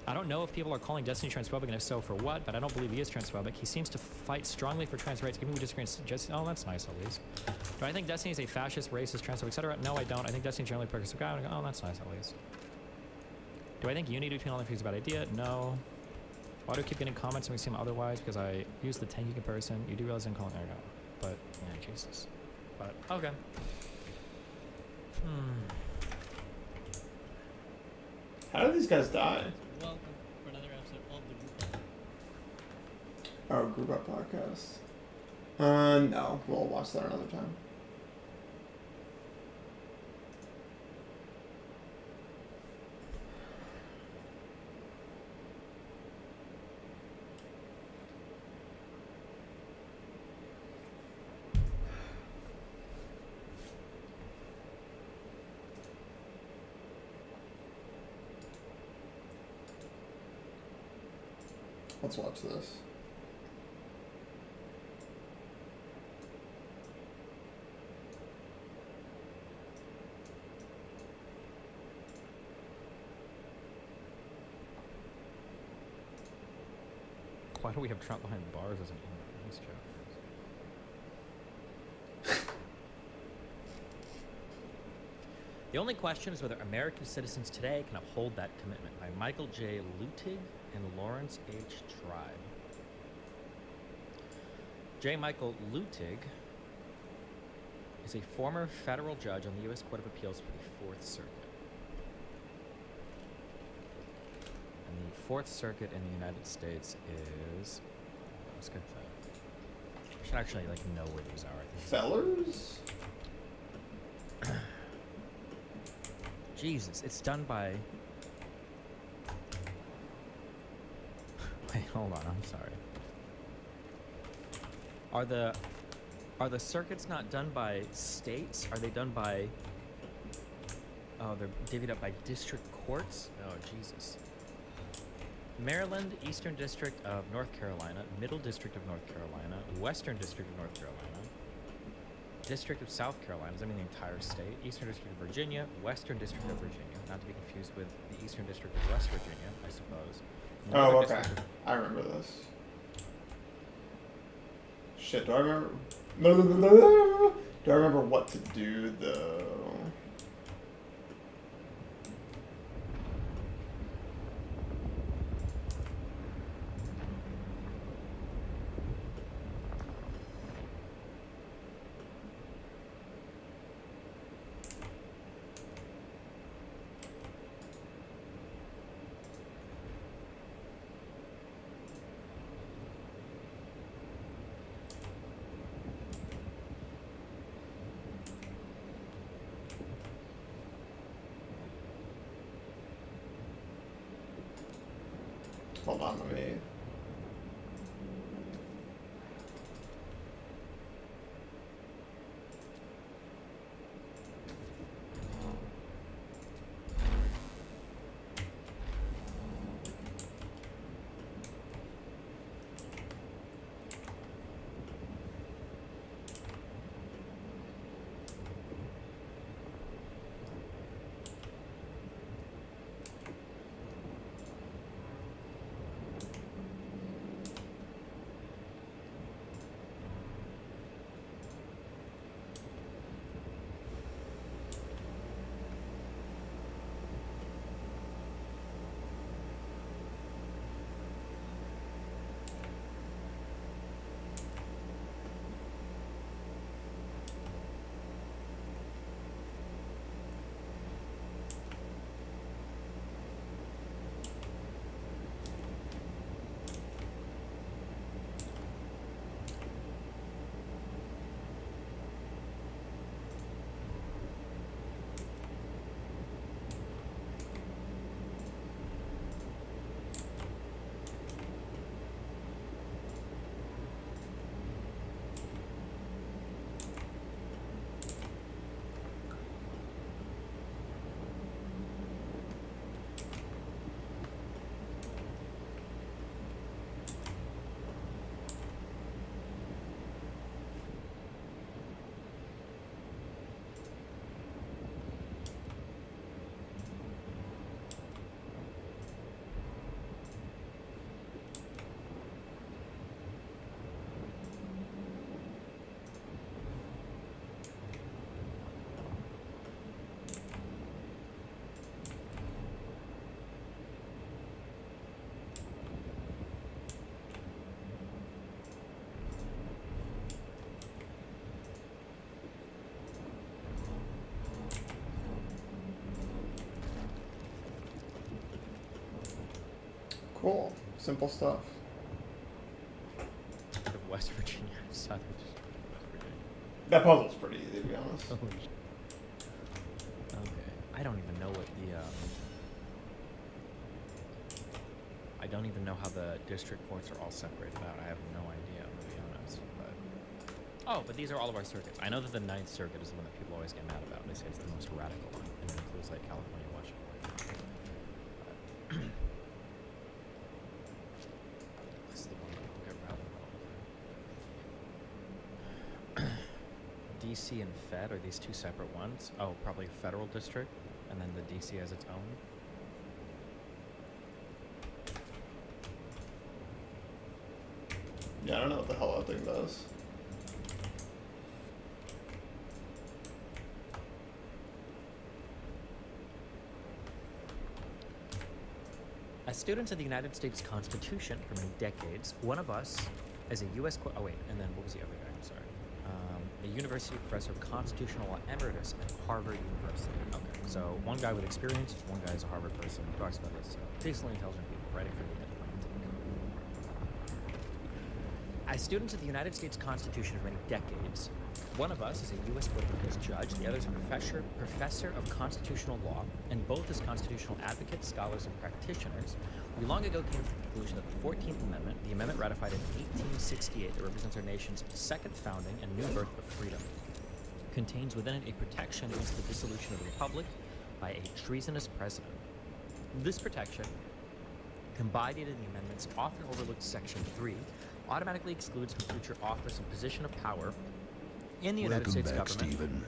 I don't know if people are calling Destiny transphobic, and if so, for what, but I don't believe he is transphobic. He seems to fight strongly for trans rights. Given we disagree, oh, that's nice at least. Do I think Destiny is a fascist, racist, transphobic, etc.? No, I don't. I think Destiny generally progressive guy. Oh, that's nice at least. Do I think unity between all the is a bad idea? No. Why do I keep getting comments and we seem otherwise? Because I use the tanky comparison. You do realize I'm calling there you go. But, yeah, Jesus. But, okay. How did these guys die? Welcome for another episode of the Group Up. Oh, Group Up podcast. No. We'll watch that another time. Let's watch this. Why do we have Trump behind bars as an nice joke? The only question is whether American citizens today can uphold that commitment, by Michael J. Lutig and Lawrence H. Tribe. J. Michael Lutig is a former federal judge on the U.S. Court of Appeals for the Fourth Circuit. And the Fourth Circuit in the United States is... Let's get that. I should actually know where these are. I think. Fellers? Jesus, it's done by... Wait, hold on, I'm sorry. Are the circuits not done by states? Are they done by... Oh, they're divvied up by district courts? Oh, Jesus. Maryland, Eastern District of North Carolina, Middle District of North Carolina, Western District of North Carolina, District of South Carolina, does that mean the entire state? Eastern District of Virginia, Western District of Virginia, not to be confused with the Eastern District of West Virginia, I suppose. Oh, Northern okay. District I remember this. Shit, do I remember? Do I remember what to do, though? Hold on, let me... Cool. Simple stuff. of West Virginia, Southern District of West Virginia. That puzzle's pretty easy, to be honest. Holy shit. Okay. I don't even know what the, I don't even know how the district courts are all separated out. I have no idea, to be honest. But oh, but these are all of our circuits. I know that the Ninth Circuit is the one that people always get mad about. They say it's the most radical one, and it includes like California, Washington. This is the one that people get rather involved with. DC and Fed are these two separate ones. Oh, probably federal district, and then the DC has its own. Yeah, I don't know what the hell that thing does. As students of the United States Constitution for many decades, one of us, as a U.S. Oh wait, and then what was the other guy? I'm sorry. A university professor of constitutional law emeritus at Harvard University. Okay, so one guy with experience, one guy is a Harvard person who talks about this. Basically intelligent people writing for the Atlantic. As students of the United States Constitution for many decades, one of us is a U.S. Court of Appeals judge, the other is a professor of constitutional law, and both as constitutional advocates, scholars, and practitioners, we long ago came to the conclusion that the 14th Amendment, the amendment ratified in 1868 that represents our nation's second founding and new birth of freedom, contains within it a protection against the dissolution of the Republic by a treasonous president. This protection, embodied in the amendment's often overlooked Section 3, automatically excludes from future office and position of power in the United States government. Stephen.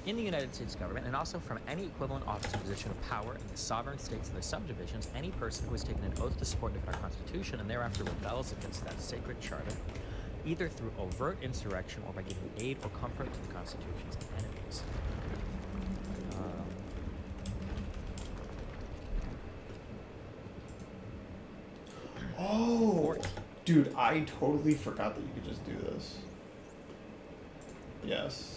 In the United States government, and also from any equivalent office or position of power in the sovereign states and their subdivisions, any person who has taken an oath to support and defend our Constitution and thereafter rebels against that sacred charter, either through overt insurrection or by giving aid or comfort to the Constitution's enemies. Oh, dude, I totally forgot that you could just do this. Yes.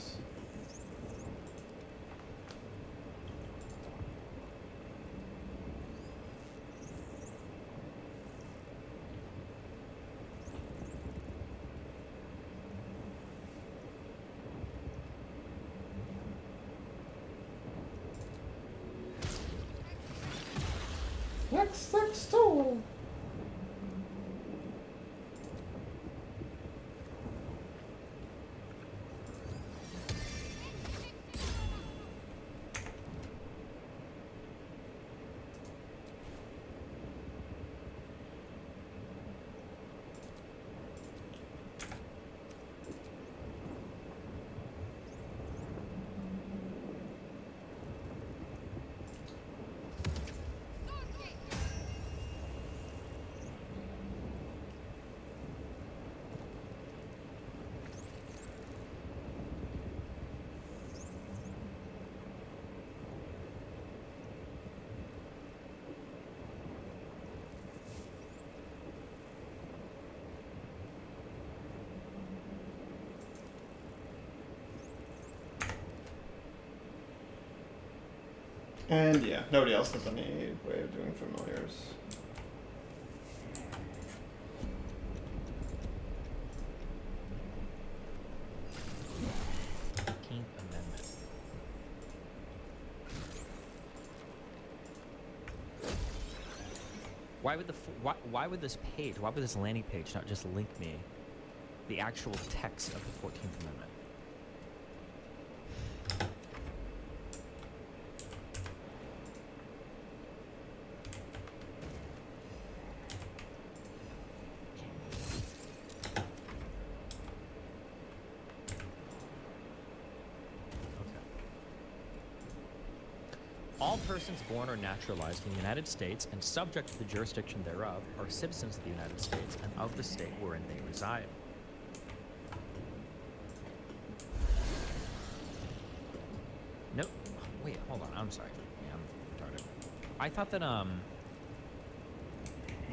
Next door. And yeah, nobody else has any way of doing familiars. Amendment. Why would why would this page, why would this landing page not just link me the actual text of the 14th Amendment? All persons born or naturalized in the United States and subject to the jurisdiction thereof are citizens of the United States and of the state wherein they reside. No, wait, hold on. I'm sorry. Yeah, I'm retarded. I thought that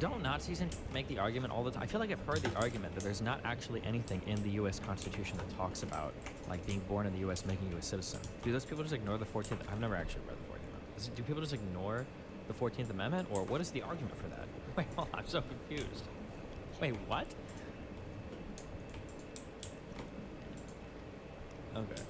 don't Nazis make the argument all the time? I feel like I've heard the argument that there's not actually anything in the U.S. Constitution that talks about like being born in the U.S. making you a citizen. Do those people just ignore the 14th? I've never actually read the 14th Amendment. Do people just ignore the 14th Amendment, or what is the argument for that? Wait, hold on, I'm so confused. Wait, what? Okay.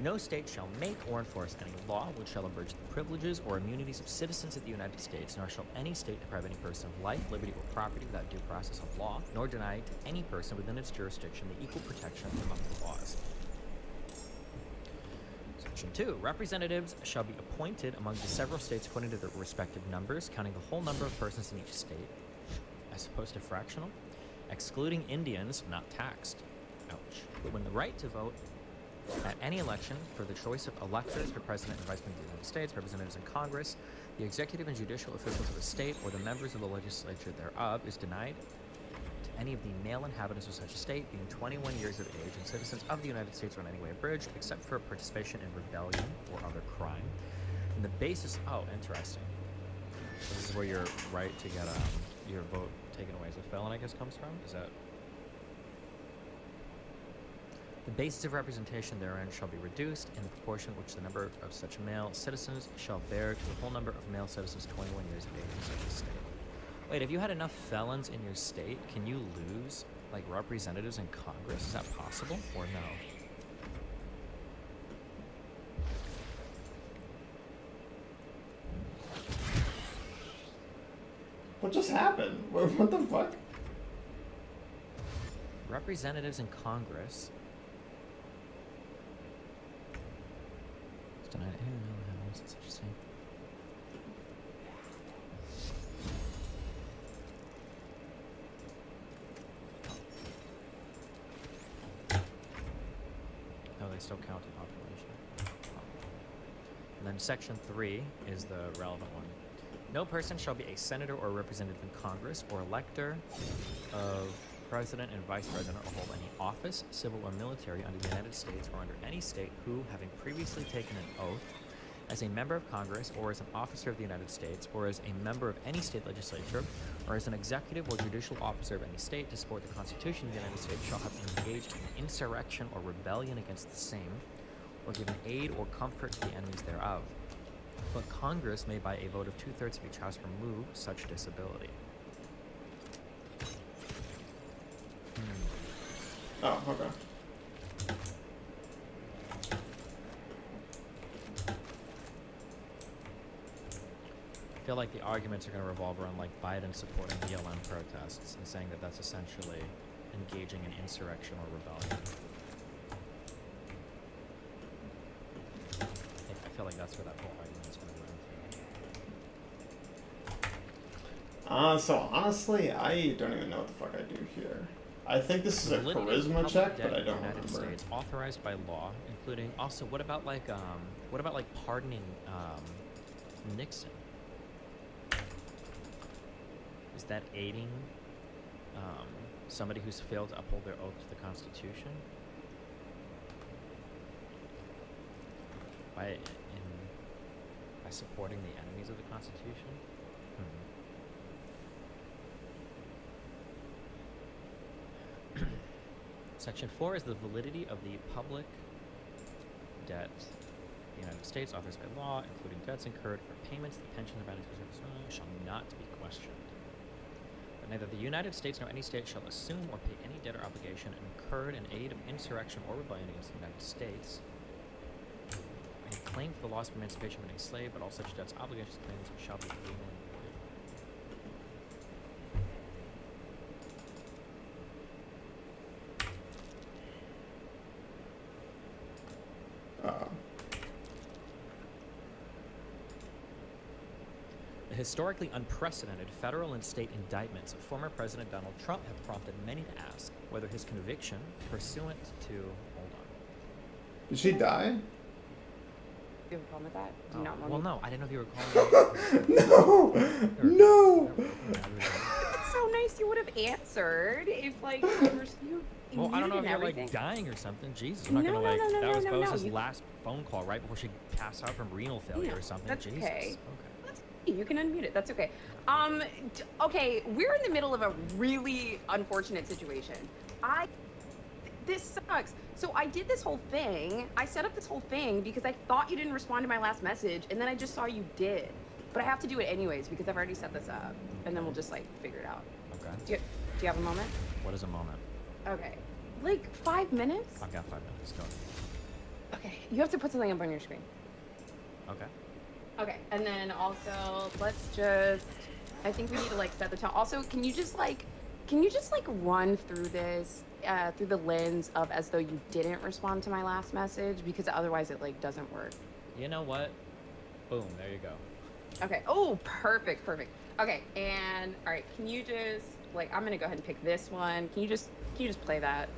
No state shall make or enforce any law which shall abridge the privileges or immunities of citizens of the United States, nor shall any state deprive any person of life, liberty, or property without due process of law, nor deny to any person within its jurisdiction the equal protection among the laws. Section 2. Representatives shall be appointed among the several states according to their respective numbers, counting the whole number of persons in each state, as opposed to fractional, excluding Indians not taxed. Ouch. But when the right to vote at any election for the choice of electors for President and Vice President of the United States, representatives in Congress, the executive and judicial officials of the state, or the members of the legislature thereof, is denied to any of the male inhabitants of such a state being 21 years of age and citizens of the United States or in any way abridged, except for participation in rebellion or other crime. And the basis, oh, interesting. So this is where your right to get your vote taken away as a felon, I guess, comes from? Is that... The basis of representation therein shall be reduced in the proportion which the number of such male citizens shall bear to the whole number of male citizens 21 years of age in such a state. Wait, if you had enough felons in your state, can you lose, like, representatives in Congress? Is that possible, or no? What just happened? What the fuck? Representatives in Congress. Denied any of the male inhabitants in such a state. No, they still count the population. And then section 3 is the relevant one. No person shall be a senator or representative in Congress or elector of president and vice president or hold any office, civil or military, under the United States or under any state who, having previously taken an oath as a member of Congress or as an officer of the United States or as a member of any state legislature or as an executive or judicial officer of any state to support the Constitution of the United States shall have engaged in insurrection or rebellion against the same or given aid or comfort to the enemies thereof. But Congress may by a vote of 2/3 of each house remove such disability. Oh, okay. I feel like the arguments are going to revolve around like Biden supporting BLM protests and saying that that's essentially engaging in insurrection or rebellion. I feel like that's where that whole argument's going to go into. So honestly, I don't even know what the fuck I do here. I think this is a Validity of charisma public check, debt but I in the don't United remember. States, authorized by law, including also what about like pardoning Nixon? Is that aiding somebody who's failed to uphold their oath to the Constitution? By supporting the enemies of the Constitution? Section 4 is the validity of the public debt of the United States authorized by law, including debts incurred for payments, the pension, the bounty shall not be questioned. But neither the United States nor any state shall assume or pay any debt or obligation incurred in aid of insurrection or rebellion against the United States. Any claim for the loss of emancipation of any slave, but all such debts, obligations, claims shall be paid and void. The historically unprecedented federal and state indictments of former President Donald Trump have prompted many to ask whether his conviction, pursuant to... Hold on. Did she die? You have a problem with that? Do you not want Well, me? no, I didn't know if you were calling me. No! It's so nice you would have answered if, like, you Well, I don't know if and you're everything. like dying or something. Jesus, I'm not No, gonna no, like. no, no, that was no, no, Bose's you- last phone call right before she passed out from renal failure Yeah, or something. that's Jesus. okay. Okay. That's okay. You can unmute it. That's okay. Okay, we're in the middle of a really unfortunate situation. This sucks. So I did this whole thing. I set up this whole thing because I thought you didn't respond to my last message, and then I just saw you did. But I have to do it anyways because I've already set this up, and then we'll just like figure it out. Okay. Do you have a moment? What is a moment? Okay. Like 5 minutes? I've got 5 minutes. Go. Okay. You have to put something up on your screen. Okay. Okay. And then also, let's just, I think we need to like set the tone. Also, can you just like run through this through the lens of as though you didn't respond to my last message, because otherwise it like doesn't work. You know what? Boom. There you go. Okay. Oh, perfect. Okay. And all right, can you just like, I'm gonna go ahead and pick this one. Can you just play that?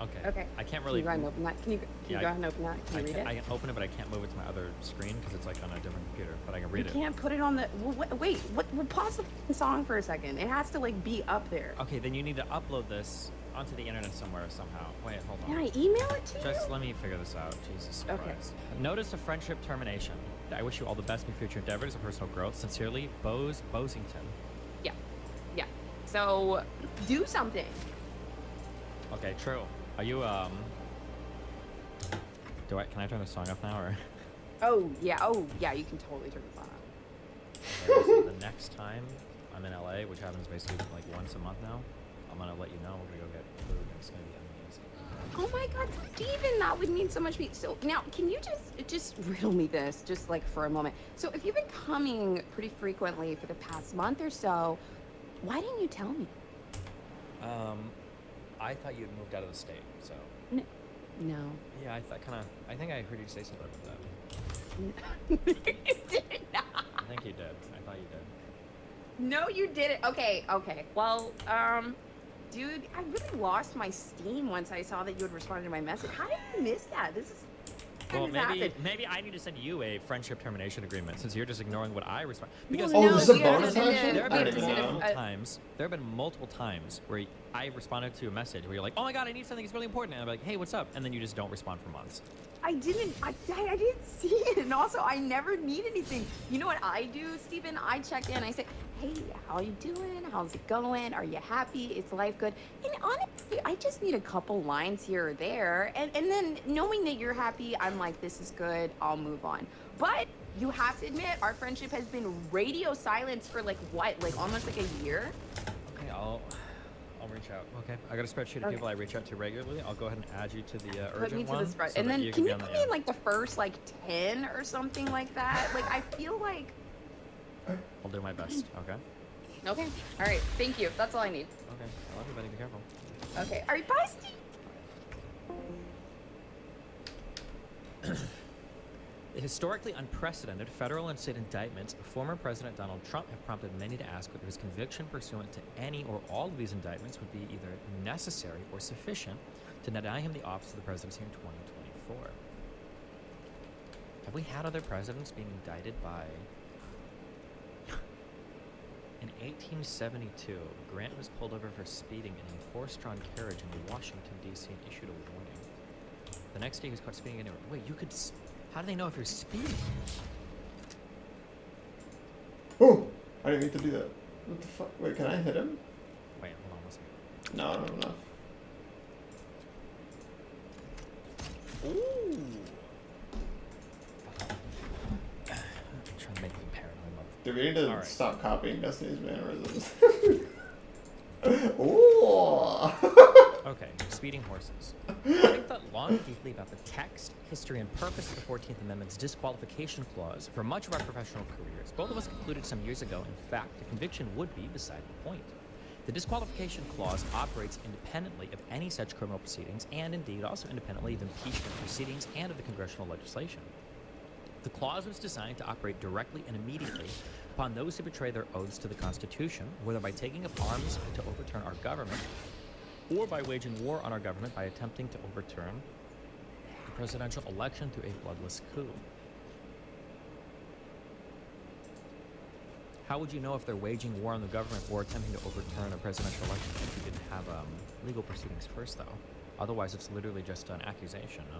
Okay. Okay. I can't Can really. you go ahead and open that? Can you Yeah, go ahead and open that? Can you read it? I can open it, but I can't move it to my other screen because it's like on a different computer. But I can read You it. can't put it on the. Wait. What? Well, pause the f***ing song for a second. It has to like be up there. Okay, then you need to upload this onto the internet somewhere somehow. Wait, hold on. Can I email it to you? Just let me figure this out. Jesus Okay. Christ. Notice of friendship termination. I wish you all the best in your future endeavors and personal growth. Sincerely, Bose Bosington. Yeah. Yeah. So do something. Okay, true. Are you can I turn the song off now or? Oh yeah. You can totally turn the song on. Okay, so the next time I'm in LA, which happens basically like once a month now, I'm gonna let you know. We're gonna go get food. And it's gonna be amazing. Oh my God, Steven, that would mean so much to me. So now, can you just riddle me this, just like for a moment? So if you've been coming pretty frequently for the past month or so, why didn't you tell me? I thought you had moved out of the state, so. No. Yeah, I think I heard you say something about that. You did not. I think you did. I thought you did. No, you didn't. Okay. Well, dude, I really lost my steam once I saw that you had responded to my message. How did you miss that? This is Well, kind of happened. maybe I need to send you a friendship termination agreement since you're just ignoring what I respond. No, Because Oh, this is a you have bonus to send action? it- there have I been didn't multiple know. times. There have been multiple times where I responded to a message where you're like, "Oh my God, I need something. It's really important." And I'm like, "Hey, what's up?" And then you just don't respond for months. I didn't see it, and also I never need anything. You know what I do, Steven? I check in, I say, hey, how you doing? How's it going? Are you happy? Is life good? And honestly, I just need a couple lines here or there, and then knowing that you're happy, I'm like, this is good, I'll move on. But you have to admit, our friendship has been radio silence for like almost like a year. Okay, I'll reach out. Okay, I got a spreadsheet of Okay. people I reach out to regularly. I'll go ahead and add you to the urgent Put me to one. the spread, so and that then can can be you on the- put me in like the first like 10 or something like that? Like I feel like. I'll do my best. Okay. Okay. All right. Thank you. That's all I need. Okay. I love you, buddy. Be careful. Okay. All right. Bye, Steve. The historically unprecedented federal and state indictments of former President Donald Trump have prompted many to ask whether his conviction pursuant to any or all of these indictments would be either necessary or sufficient to deny him the office of the presidency in 2024. Have we had other presidents being indicted by... In 1872, Grant was pulled over for speeding in a horse-drawn carriage in Washington, D.C. and issued a warning. The next day he was caught speeding anyway. Wait, you could... How do they know if you're speeding? Oh, I didn't mean to do that. What the fuck? Wait, can I hit him? Wait, hold on one second. No. Ooh. I'm trying to make me paranoid. Dude, we need to Alright. stop copying Destiny's mannerisms. Ooh. Okay, speeding horses. Having thought long and deeply about the text, history, and purpose of the 14th Amendment's disqualification clause for much of our professional careers, both of us concluded some years ago, in fact, the conviction would be beside the point. The disqualification clause operates independently of any such criminal proceedings, and indeed also independently of impeachment proceedings and of the congressional legislation. The clause was designed to operate directly and immediately upon those who betray their oaths to the Constitution, whether by taking up arms to overturn our government, or by waging war on our government by attempting to overturn the presidential election through a bloodless coup. How would you know if they're waging war on the government or attempting to overturn a presidential election if you didn't have legal proceedings first, though? Otherwise, it's literally just an accusation, no?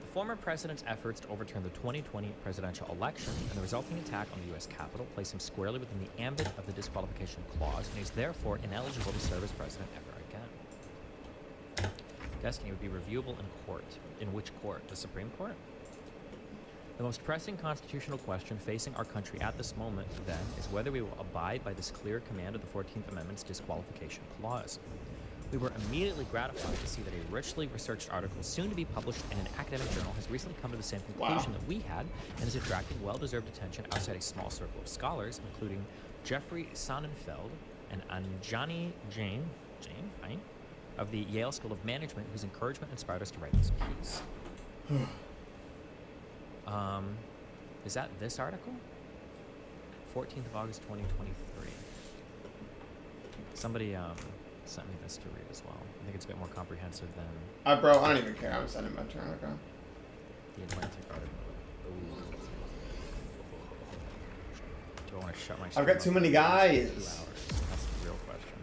The former president's efforts to overturn the 2020 presidential election and the resulting attack on the U.S. Capitol place him squarely within the ambit of the disqualification clause, and he's therefore ineligible to serve as president ever again. Destiny would be reviewable in court. In which court? The Supreme Court? The most pressing constitutional question facing our country at this moment, then, is whether we will abide by this clear command of the 14th Amendment's disqualification clause. We were immediately gratified to see that a richly researched article, soon to be published in an academic journal, has recently come to the same conclusion that we had, and is attracting well-deserved attention outside a small circle of scholars, including Jeffrey Sonnenfeld and Anjani Jain, fine, of the Yale School of Management, whose encouragement inspired us to write this piece. Is that this article? 14th of August, 2023. Somebody sent me this to read as well. I think it's a bit more comprehensive than Bro, I don't even care. I'm sending my turn. Okay. the Atlantic article. Ooh. Do I want to shut my I've got too many guys. 2 hours. That's the real question.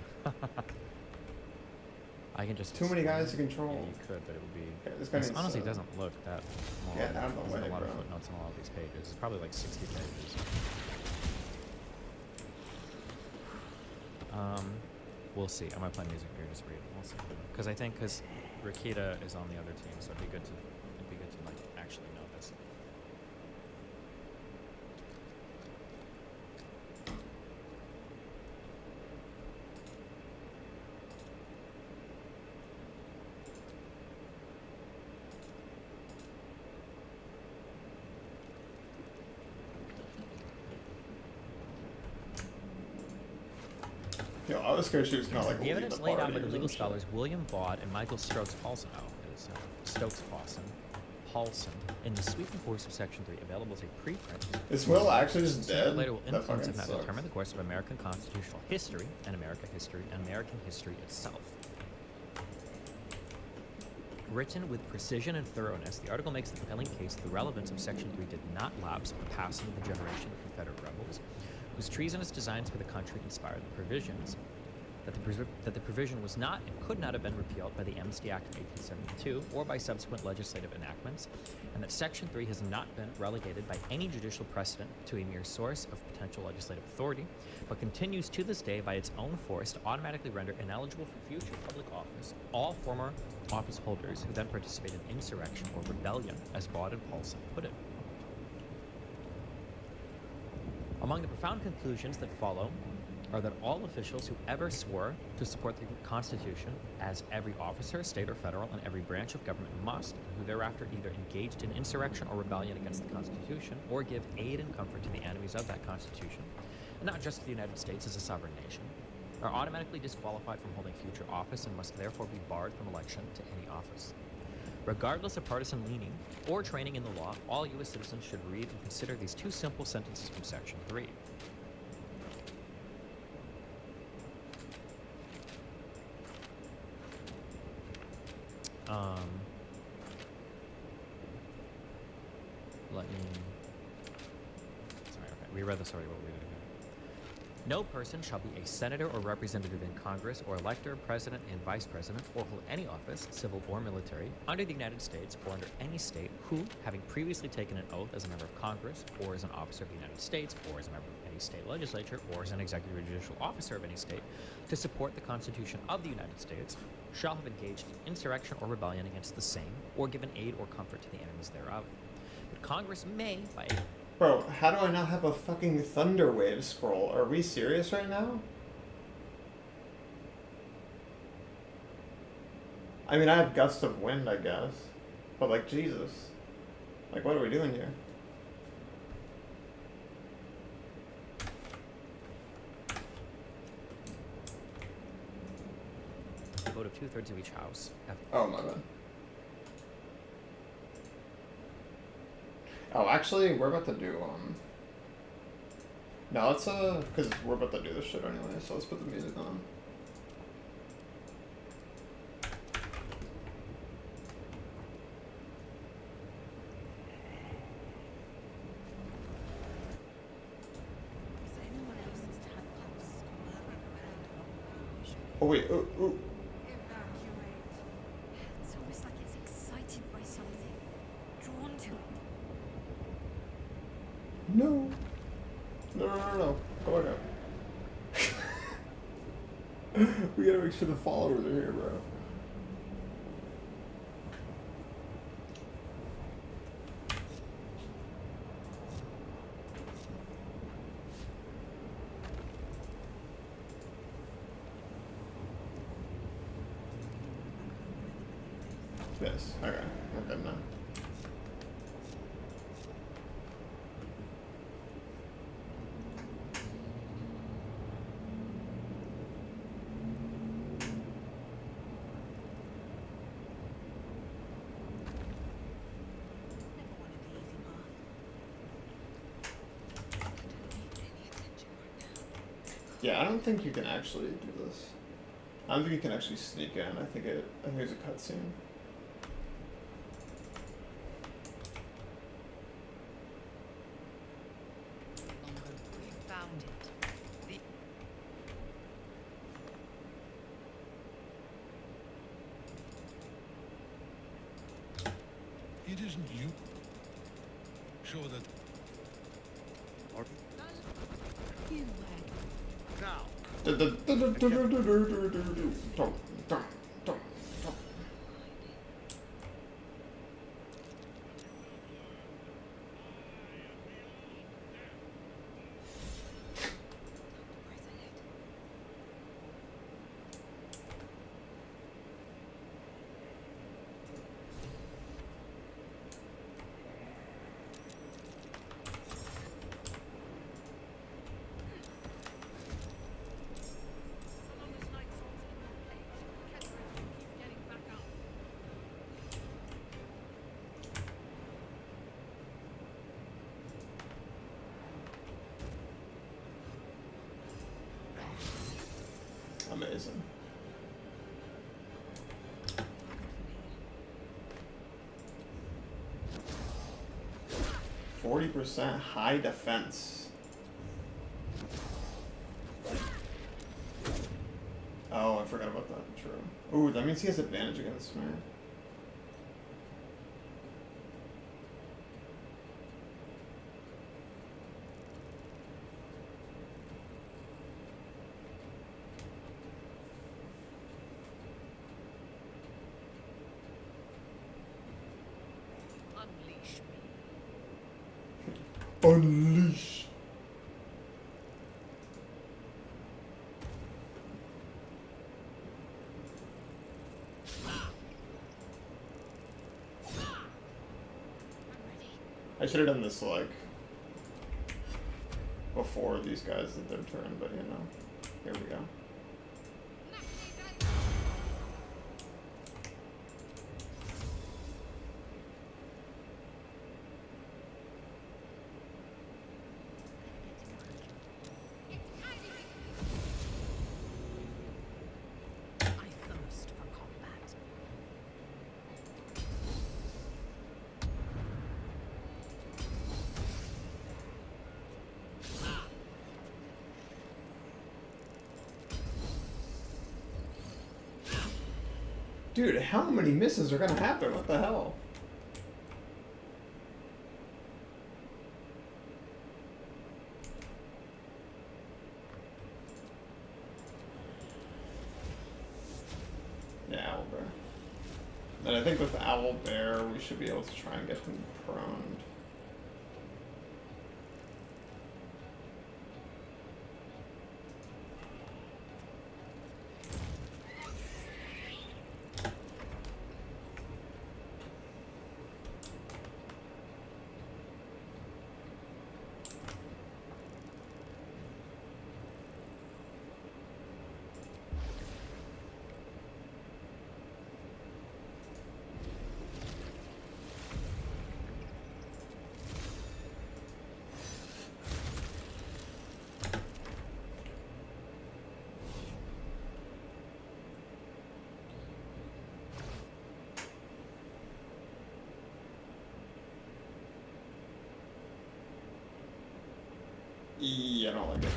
I can just Too many guys to Yeah, control. you could, but it would be. Okay, this guy This needs honestly to- doesn't look that long. Yeah, out of the There's way, a lot of bro. footnotes on all of these pages. It's probably like 60 pages. We'll see. I might play music for you, just read it. We'll see. Because Rakita is on the other team, so it'd be good to like actually know this. Yo, I was scared she was gonna like The leave evidence the laid out party by the or legal some shit. scholars William Vaught and Michael Stokes-Paulson, Paulson, in the sweeping force of Section 3, available as a preprint. Is Will actually just Sooner or dead? later will That influence, fucking if not sucks. determine, the course of American constitutional history and American history itself. Written with precision and thoroughness, the article makes the compelling case that the relevance of Section 3 did not lapse with the passing of the generation of Confederate rebels, whose treasonous designs for the country inspired the provisions. That the provision was not and could not have been repealed by the Amnesty Act of 1872 or by subsequent legislative enactments, and that Section 3 has not been relegated by any judicial precedent to a mere source of potential legislative authority, but continues to this day by its own force to automatically render ineligible for future public office all former office holders who then participated in insurrection or rebellion, as Vaught and Paulson put it. Among the profound conclusions that follow are that all officials who ever swore to support the Constitution, as every officer, state or federal, and every branch of government must, and who thereafter either engaged in insurrection or rebellion against the Constitution, or give aid and comfort to the enemies of that Constitution, and not just to the United States as a sovereign nation, are automatically disqualified from holding future office and must therefore be barred from election to any office. Regardless of partisan leaning or training in the law, all U.S. citizens should read and consider these two simple sentences from Section 3. Let me. Sorry, okay. We read this already, we'll read it again. No person shall be a senator or representative in Congress, or elector, president, and vice president, or hold any office, civil or military, under the United States or under any state who, having previously taken an oath as a member of Congress, or as an officer of the United States, or as a member of any state legislature, or as an executive or judicial officer of any state, to support the Constitution of the United States, shall have engaged in insurrection or rebellion against the same, or given aid or comfort to the enemies thereof. But Congress may, by Bro, how do I not have a fucking Thunderwave scroll? Are we serious right now? I mean, I have Gust of Wind, I guess. But, like, Jesus. Like, what are we doing here? a vote of 2/3 of each house. Oh, my bad. Oh, actually, we're about to do, no, let's, because we're about to do this shit anyway, so let's put the music on. Oh, wait, ooh. Evacuate. It's almost like it's excited by something, drawn to it. No. No. Go back up. We gotta make sure the followers are here, bro. This. Okay. We're good now. Never wanted the easy path. I don't need any attention right now. Yeah, I don't think you can actually do this. I don't think you can actually sneak in. I think it's a cutscene. We found it. It isn't you. Sure that. Now. Amazing. %, high defense. Oh, I forgot about that. True. Ooh, that means he has advantage against me. Unleash. I should have done this like before these guys did their turn, but you know, here we go. Dude, how many misses are gonna happen? What the hell? Yeah, Owlbear. And I think with Owlbear, we should be able to try and get him prone. Yeah, I don't like it.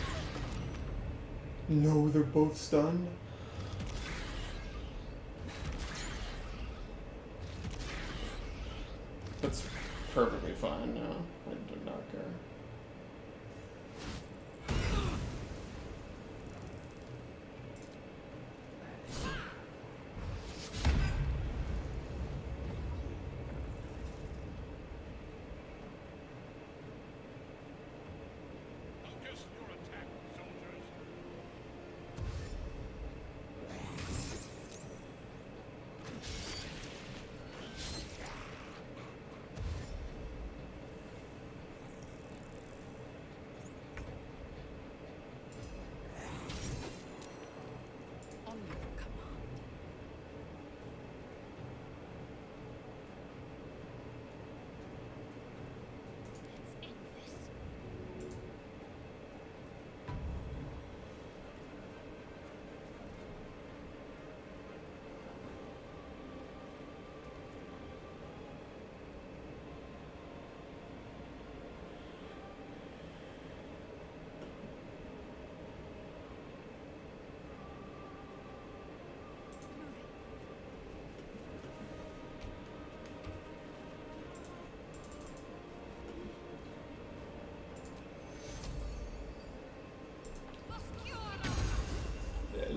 No, they're both stunned. That's perfectly fine now. I do not care.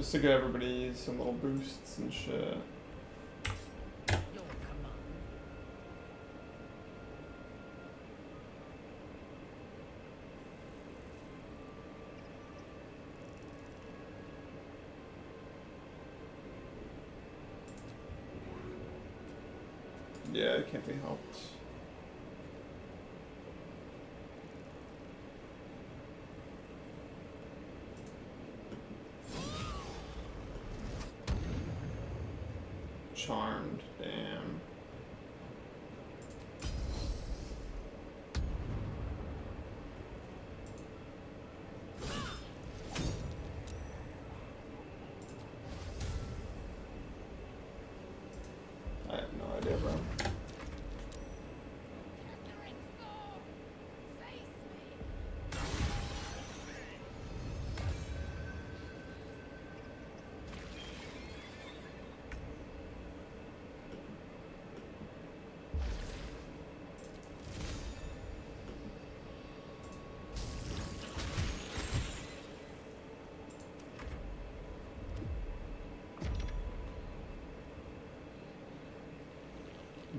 Just to give everybody some little boosts and shit. Yeah, it can't be helped. Charmed, damn. I have no idea, bro.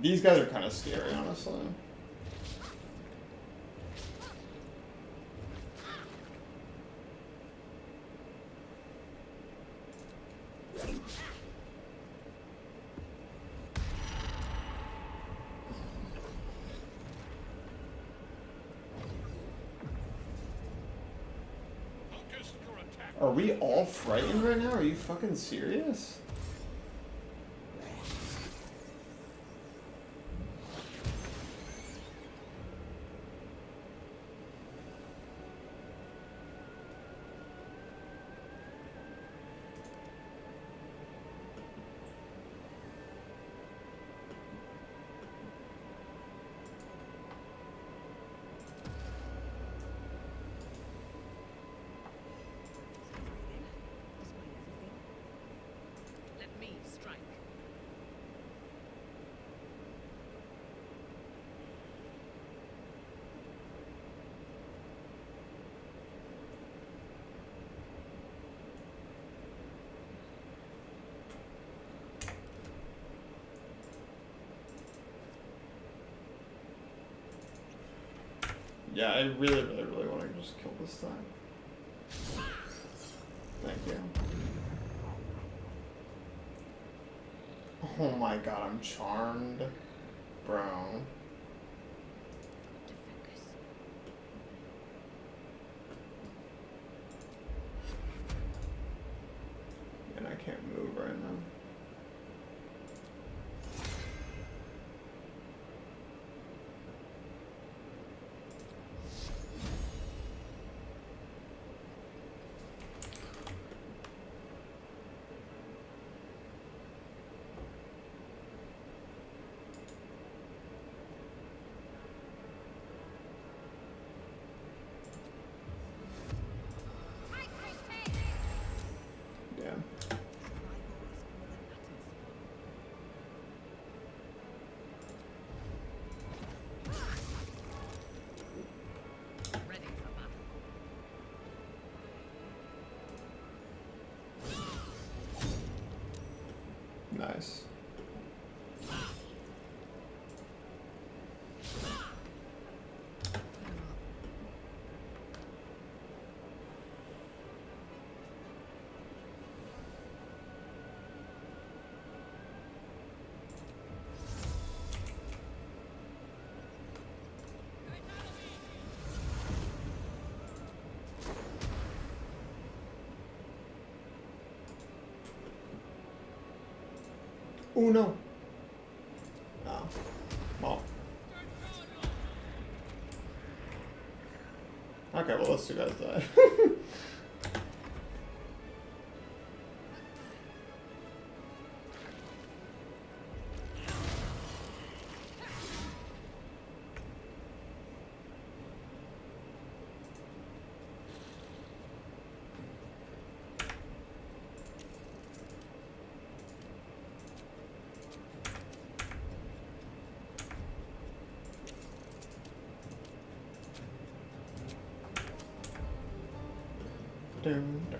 These guys are kind of scary, honestly. Focus your attack. Are we all frightened right now? Are you fucking serious? Let me strike. Yeah, I really want to just kill this thing. Thank you. Oh my god, I'm charmed. Bro. To focus. And I can't move right now. Yeah. Ready for battle. Nice. Oh no. Oh. Well. Okay, well those two guys died. Dun, dun.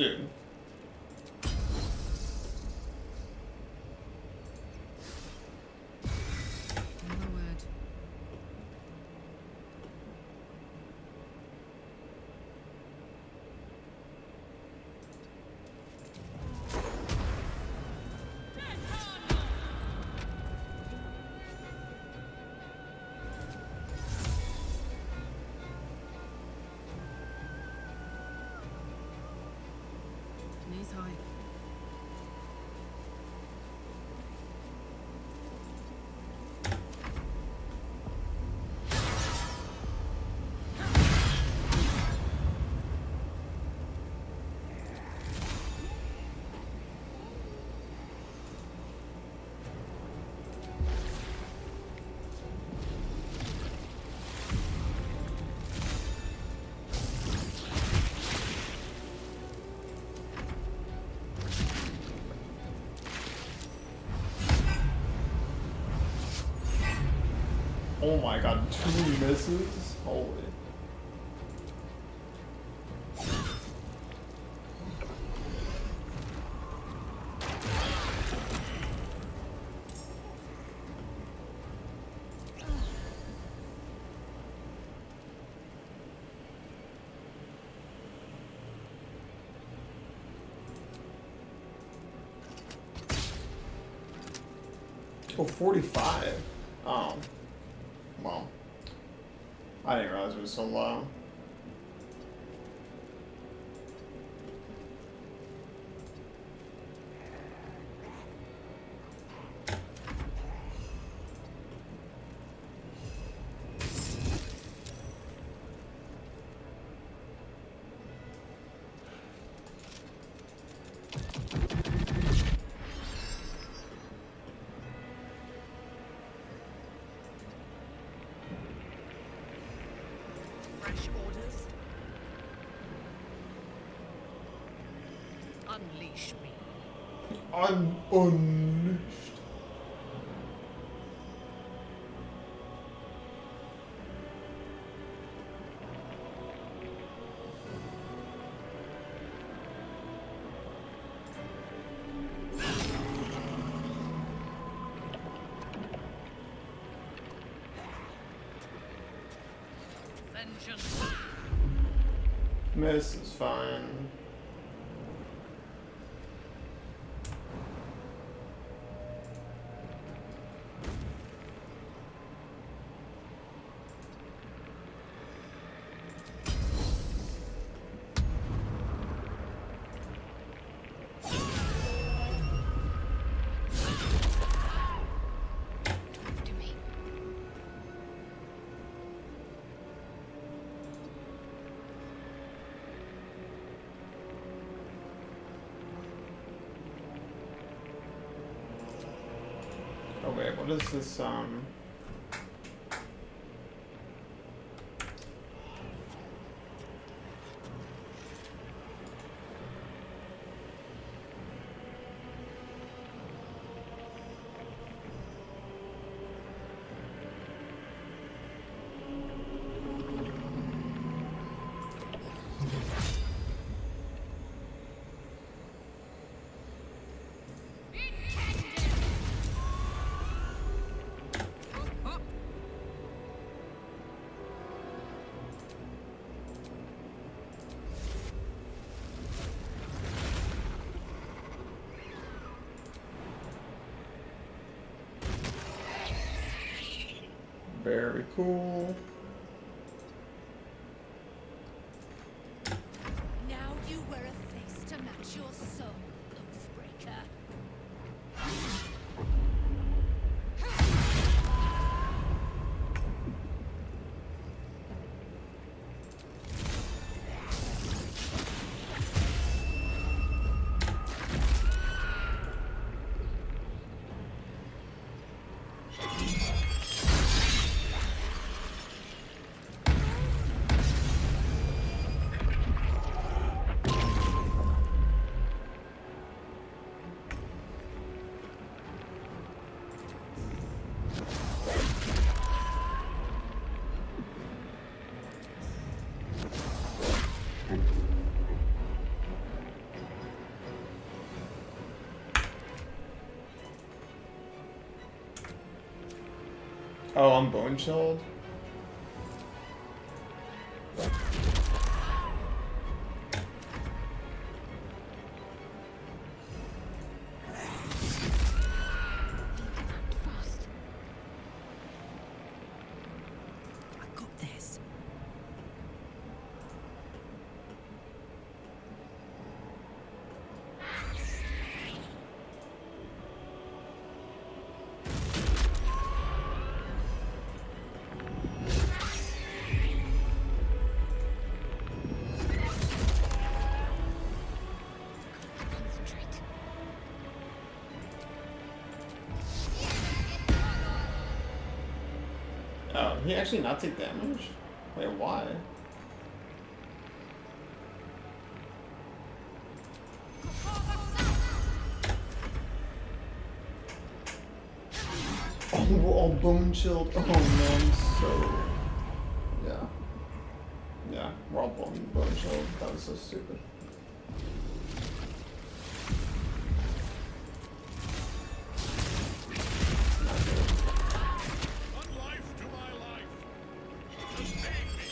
Dude. Never word. Knees high. Oh my god, 2 misses? Holy. Oh, 45. Oh. Well. I didn't realize it was so low. Fresh orders? Unleash me. I'm unleashed. Vengeance. Miss is fine. To me. Oh wait, what is this, very cool. Now you wear a face to match your soul, Oathbreaker. Oh, I'm bone chilled. Fast. I got this. Concentrate. Oh, he actually not take damage? Wait, why? Oh, we're all bone chilled. Oh man, so yeah, yeah, we're all bone chilled. That was so stupid. Not good. One life to my life. Sustain me.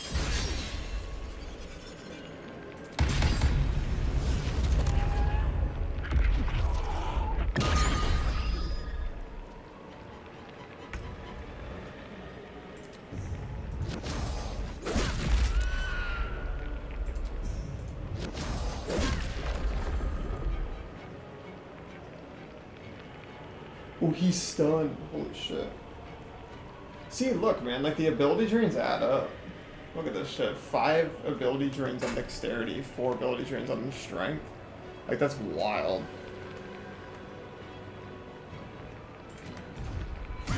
Oh, he's stunned. Holy shit. See, look, man, like the ability drains add up. Look at this shit. 5 ability drains on dexterity, 4 ability drains on strength. Like, that's wild. Yes.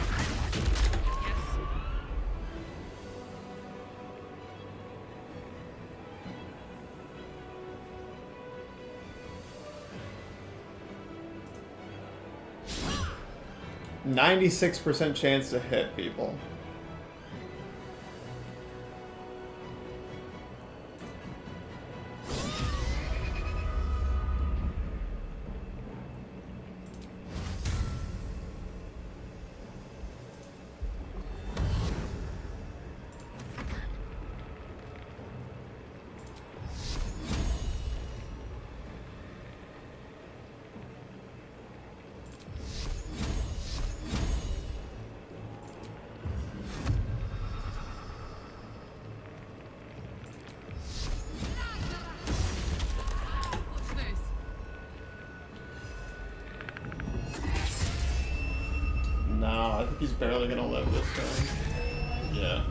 96% chance to hit people. What's this? Nah, I think he's barely gonna live this time. Yeah.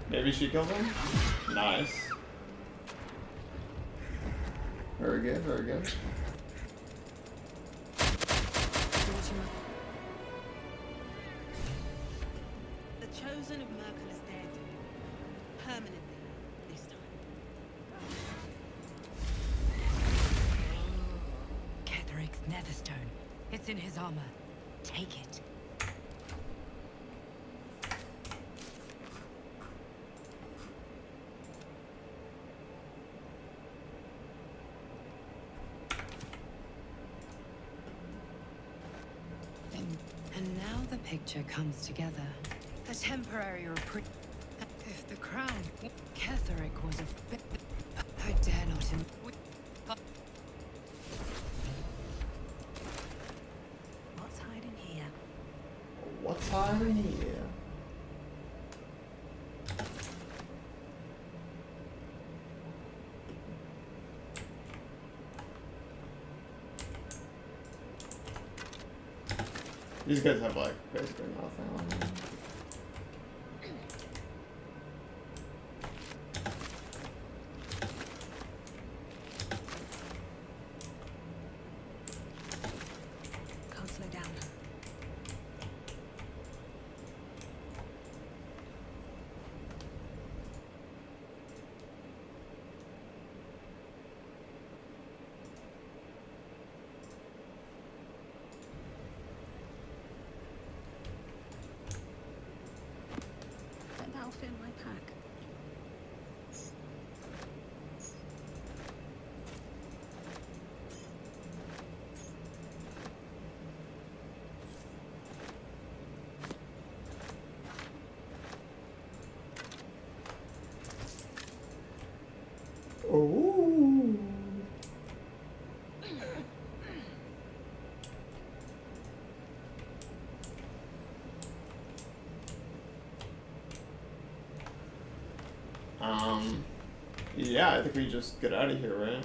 Maybe she killed him? Nice. Very good, very good. The chosen of Merkel is dead. Permanently, this time. Ketheric's netherstone. It's in his armor. Take it. And now the picture comes together. A temporary reprieve. If the crown, Ketheric was a. I dare not. What's hiding here? What's hiding here? These guys have like basically nothing on them. Can't slow down. Yeah, I think we just get out of here, right?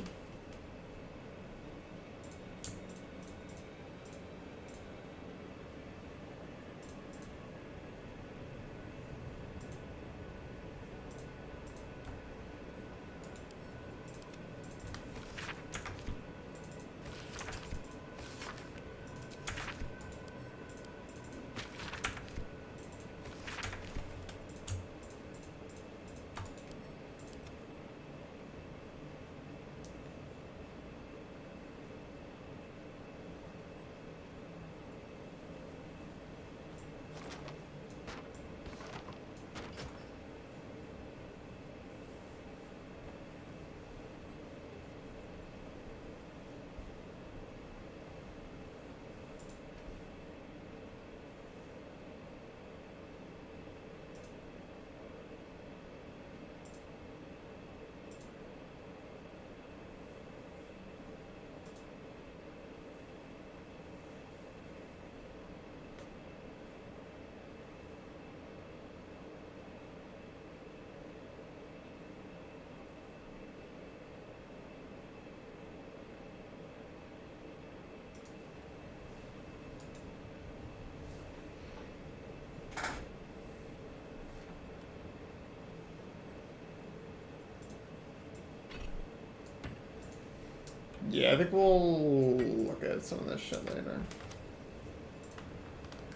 Yeah, I think we'll look at some of this shit later.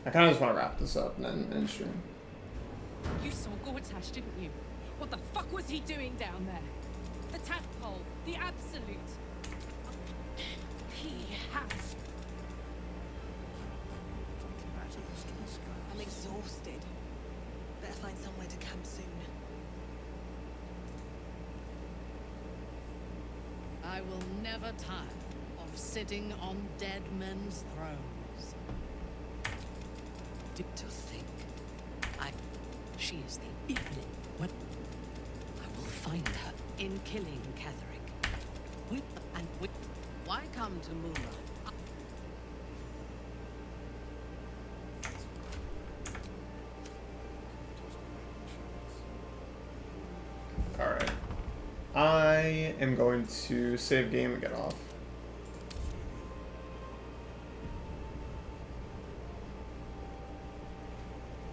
I kind of just want to wrap this up and then end stream. You saw Gortash, didn't you? What the fuck was he doing down there? The tadpole, the absolute. He has. I'm exhausted. Better find somewhere to camp soon. I will never tire of sitting on dead men's thrones. To think, she is the evening. What? I will find her in killing Ketherick. Why come to Mula? Alright. I am going to save game and get off.